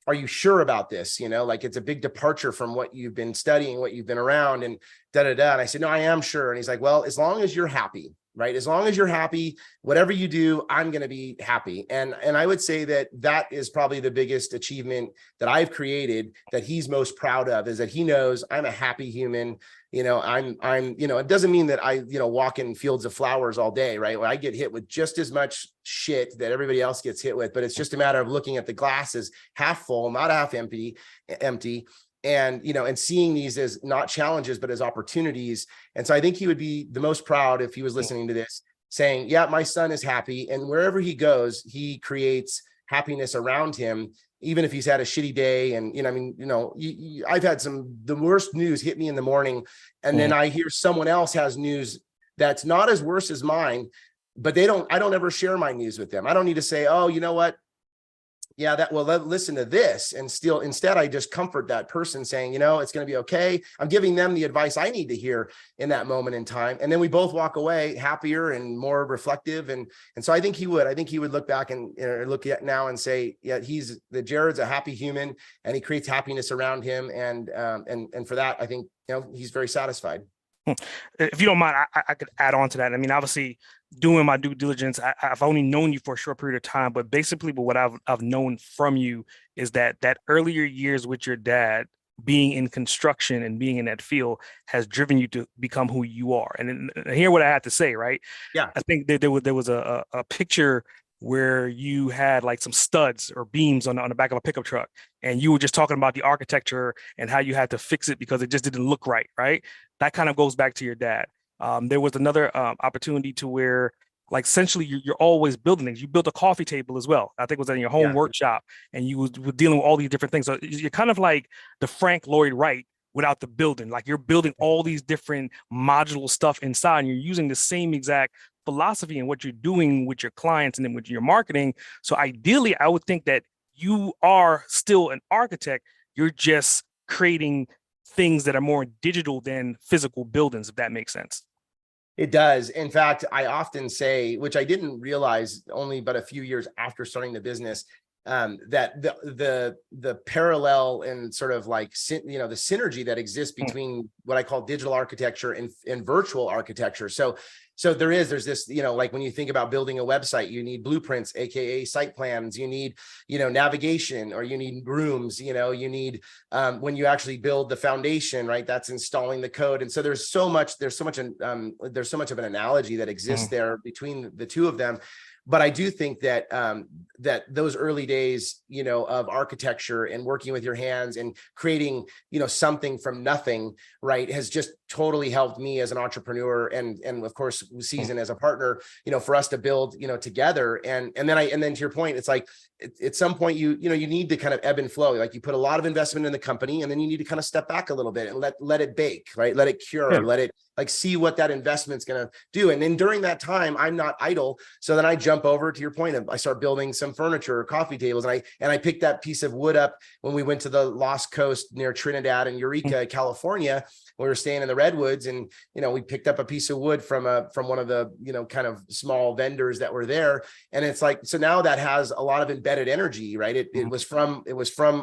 are you sure about this? Like it's a big departure from what you've been studying, what you've been around, and da, da, da. And I said, no, I am sure. And he's like, well, as long as you're happy, right? As long as you're happy, whatever you do, I'm going to be happy. And I would say that is probably the biggest achievement that I've created, that he's most proud of, is that he knows I'm a happy human. It doesn't mean that I, walk in fields of flowers all day, right? Well, I get hit with just as much shit that everybody else gets hit with, but it's just a matter of looking at the glass as half full, not half empty. And seeing these as not challenges, but as opportunities. And so I think he would be the most proud if he was listening to this, saying, yeah, my son is happy. And wherever he goes, he creates happiness around him, even if he's had a shitty day. And, I've had the worst news hit me in the morning. And then I hear someone else has news that's not as worse as mine, but I don't ever share my news with them. I don't need to say, oh, you know what? Yeah, listen to this. And instead, I just comfort that person saying, it's going to be okay. I'm giving them the advice I need to hear in that moment in time. And then we both walk away happier and more reflective. And so I think he would look back and look at now and say, yeah, Jarrod's a happy human, and he creates happiness around him. And for that, I think, he's very satisfied. If you don't mind, I could add on to that. I mean, obviously, doing my due diligence, I've only known you for a short period of time, but basically, what I've known from you is that earlier years with your dad, being in construction and being in that field, has driven you to become who you are. And hear what I had to say, right? Yeah, I think that there was a picture where you had like some studs or beams on the back of a pickup truck, and you were just talking about the architecture and how you had to fix it because it just didn't look right, right? That kind of goes back to your dad. There was another opportunity to where, like, essentially you're always building things. You built a coffee table as well. I think it was in your home workshop, and you were dealing with all these different things. So you're kind of like the Frank Lloyd Wright without the building. Like, you're building all these different modular stuff inside, and you're using the same exact philosophy in what you're doing with your clients and then with your marketing. So ideally, I would think that you are still an architect. You're just creating things that are more digital than physical buildings, if that makes sense. It does. In fact, I often say, which I didn't realize only but a few years after starting the business, that the parallel and sort of like, the synergy that exists between what I call digital architecture and virtual architecture. So there's this, like when you think about building a website, you need blueprints, AKA site plans, you need, navigation, or you need rooms, you need, when you actually build the foundation, right, that's installing the code. And so there's so much of an analogy that exists there between the two of them. But I do think that that those early days, of architecture and working with your hands and creating, something from nothing, right, has just totally helped me as an entrepreneur, and of course Season as a partner, for us to build, together. And then to your point, it's like at some point you need to kind of ebb and flow. Like, you put a lot of investment in the company, and then you need to kind of step back a little bit and let it bake, right? Let it cure, let it see what that investment's going to do. And then during that time, I'm not idle. So then I jump over to your point, and I start building some furniture or coffee tables. And I picked that piece of wood up when we went to the Lost Coast near Trinidad and Eureka, California. We were staying in the redwoods, and we picked up a piece of wood from one of the kind of small vendors that were there. And it's like, so now that has a lot of embedded energy, right? It was from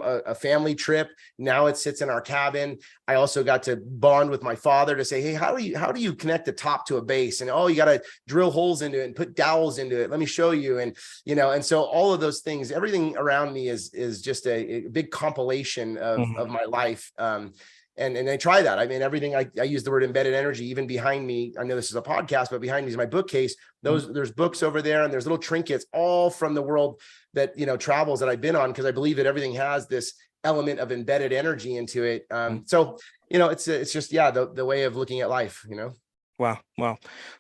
a family trip. Now it sits in our cabin. I also got to bond with my father to say, hey, how do you connect the top to a base? And you got to drill holes into it and put dowels into it. Let me show you. And and so all of those things, everything around me is just a big compilation of my life. And I try that. I mean, everything, I use the word embedded energy. Even behind me, I know this is a podcast, but behind me is my bookcase. There's books over there, and there's little trinkets, all from the world that, travels that I've been on, because I believe that everything has this element of embedded energy into it. So, it's just, the way of looking at life, Wow.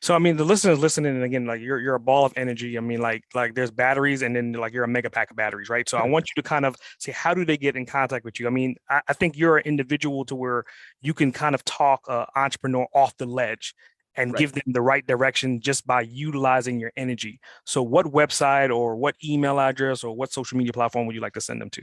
So, I mean, the listeners listening, and again, like, you're a ball of energy. I mean, like there's batteries, and then like you're a mega pack of batteries, right? So I want you to kind of say, how do they get in contact with you? I mean, I think you're an individual to where you can kind of talk entrepreneur off the ledge and give them the right direction just by utilizing your energy. So what website or what email address or what social media platform would you like to send them to?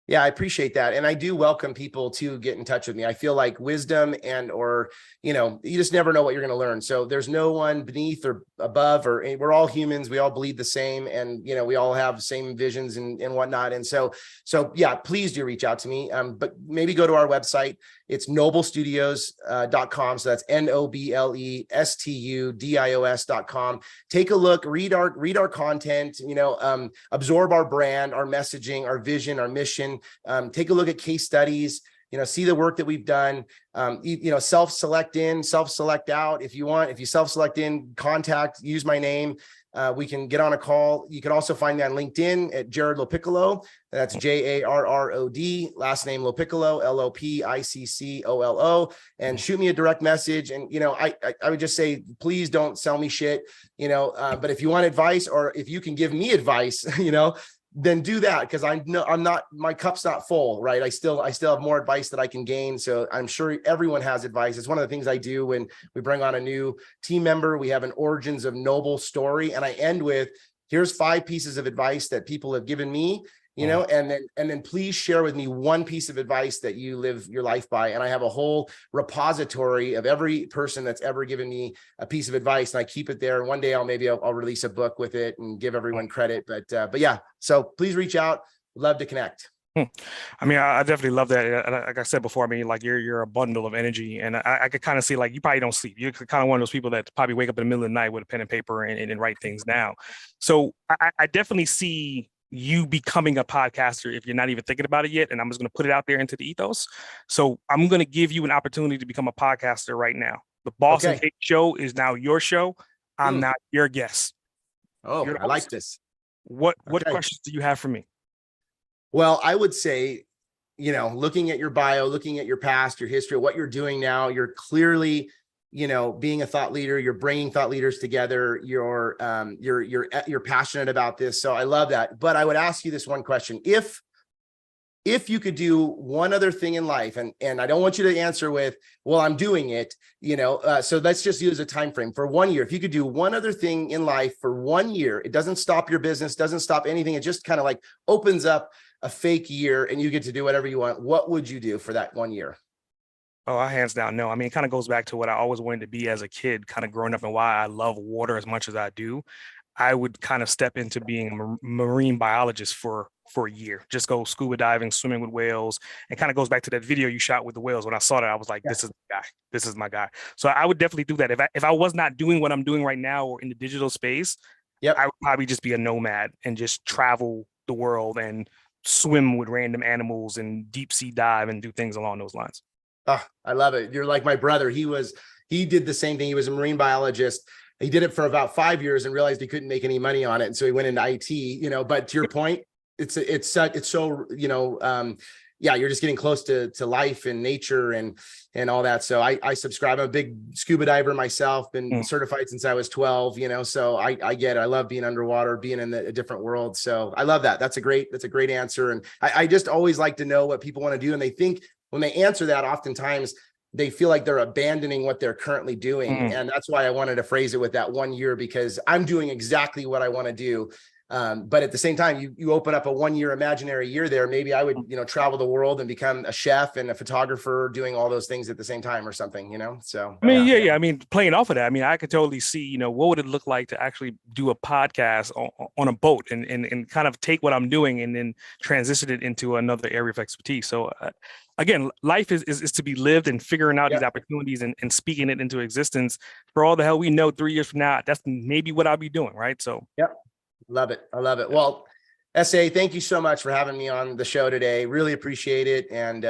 Yeah, I appreciate that. And I do welcome people to get in touch with me. I feel like wisdom or, you just never know what you're going to learn. So there's no one beneath or above, or we're all humans. We all bleed the same, and, we all have same visions and whatnot. And so yeah, please do reach out to me. But maybe go to our website. It's noblestudios.com. So that's NOBLESTUDIOS.com. Take a look, read our content, absorb our brand, our messaging, our vision, our mission. Take a look at case studies, see the work that we've done. Self-select in, self-select out. If you self-select in, use my name. We can get on a call. You can also find me on LinkedIn at Jarrod Lopiccolo. That's JARROD, last name Lopiccolo, LOPICCOLO, and shoot me a direct message. And, I would just say, please don't sell me shit, but if you want advice, or if you can give me advice, then do that, because my cup's not full, right? I still have more advice that I can gain. So I'm sure everyone has advice. It's one of the things I do when we bring on a new team member. We have an origins of noble story, and I end with, here's 5 pieces of advice that people have given me, and then please share with me one piece of advice that you live your life by. And I have a whole repository of every person that's ever given me a piece of advice, and I keep it there. And one day I'll release a book with it and give everyone credit. But yeah, so please reach out. Love to connect. I mean, I definitely love that. Like I said before, I mean, like you're a bundle of energy, and I could kind of see, like, you probably don't sleep. You're kind of one of those people that probably wake up in the middle of the night with a pen and paper and write things down. So I definitely see you becoming a podcaster if you're not even thinking about it yet. And I'm just going to put it out there into the ethos. So I'm going to give you an opportunity to become a podcaster right now. The Boss and Cake Show is now your show. I'm not your guest. Oh, I like this. What questions do you have for me? Well, I would say, looking at your bio, looking at your past, your history, what you're doing now, you're clearly, being a thought leader. You're bringing thought leaders together. You're passionate about this. So I love that. But I would ask you this one question: if you could do one other thing in life, and I don't want you to answer with, well, I'm doing it, so let's just use a time frame for 1 year. If you could do one other thing in life for 1 year, it doesn't stop your business, doesn't stop anything. It just kind of like opens up a fake year and you get to do whatever you want. What would you do for that 1 year? Oh, I hands down no. I mean, it kind of goes back to what I always wanted to be as a kid, kind of growing up, and why I love water as much as I do. I would kind of step into being a marine biologist for a year, just go scuba diving, swimming with whales. And kind of goes back to that video you shot with the whales. When I saw that, I was like, this is the guy. This is my guy. So I would definitely do that. If I was not doing what I'm doing right now, or in the digital space, I would probably just be a nomad and just travel the world and swim with random animals and deep sea dive and do things along those lines. Oh, I love it. You're like my brother. He did the same thing. He was a marine biologist. He did it for about 5 years and realized he couldn't make any money on it. And so he went into IT, but to your point, it's so, you're just getting close to life and nature and all that. So I subscribe. I'm a big scuba diver myself, been certified since I was 12, so I get it. I love being underwater, being in a different world. So I love that. That's a great answer. And I just always like to know what people want to do. And they think, when they answer that, oftentimes they feel like they're abandoning what they're currently doing. And that's why I wanted to phrase it with that 1 year, because I'm doing exactly what I want to do. But at the same time, you open up a 1 year imaginary year there. Maybe I would, travel the world and become a chef and a photographer, doing all those things at the same time or something, so. I mean, yeah. I mean, playing off of that, I mean, I could totally see, what would it look like to actually do a podcast on a boat and kind of take what I'm doing and then transition it into another area of expertise. So again, life is to be lived, and figuring out these opportunities and speaking it into existence. For all the hell we know, 3 years from now, that's maybe what I'll be doing. Right. So. Yep. Love it. I love it. Well, SA, thank you so much for having me on the show today. Really appreciate it. And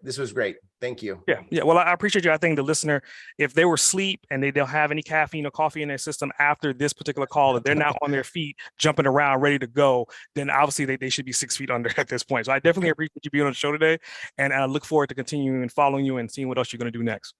this was great. Thank you. Yeah. Well, I appreciate you. I think the listener, if they were asleep and they don't have any caffeine or coffee in their system after this particular call, if they're not on their feet, jumping around, ready to go, then obviously they should be 6 feet under at this point. So I definitely appreciate you being on the show today. And I look forward to continuing and following you and seeing what else you're going to do next.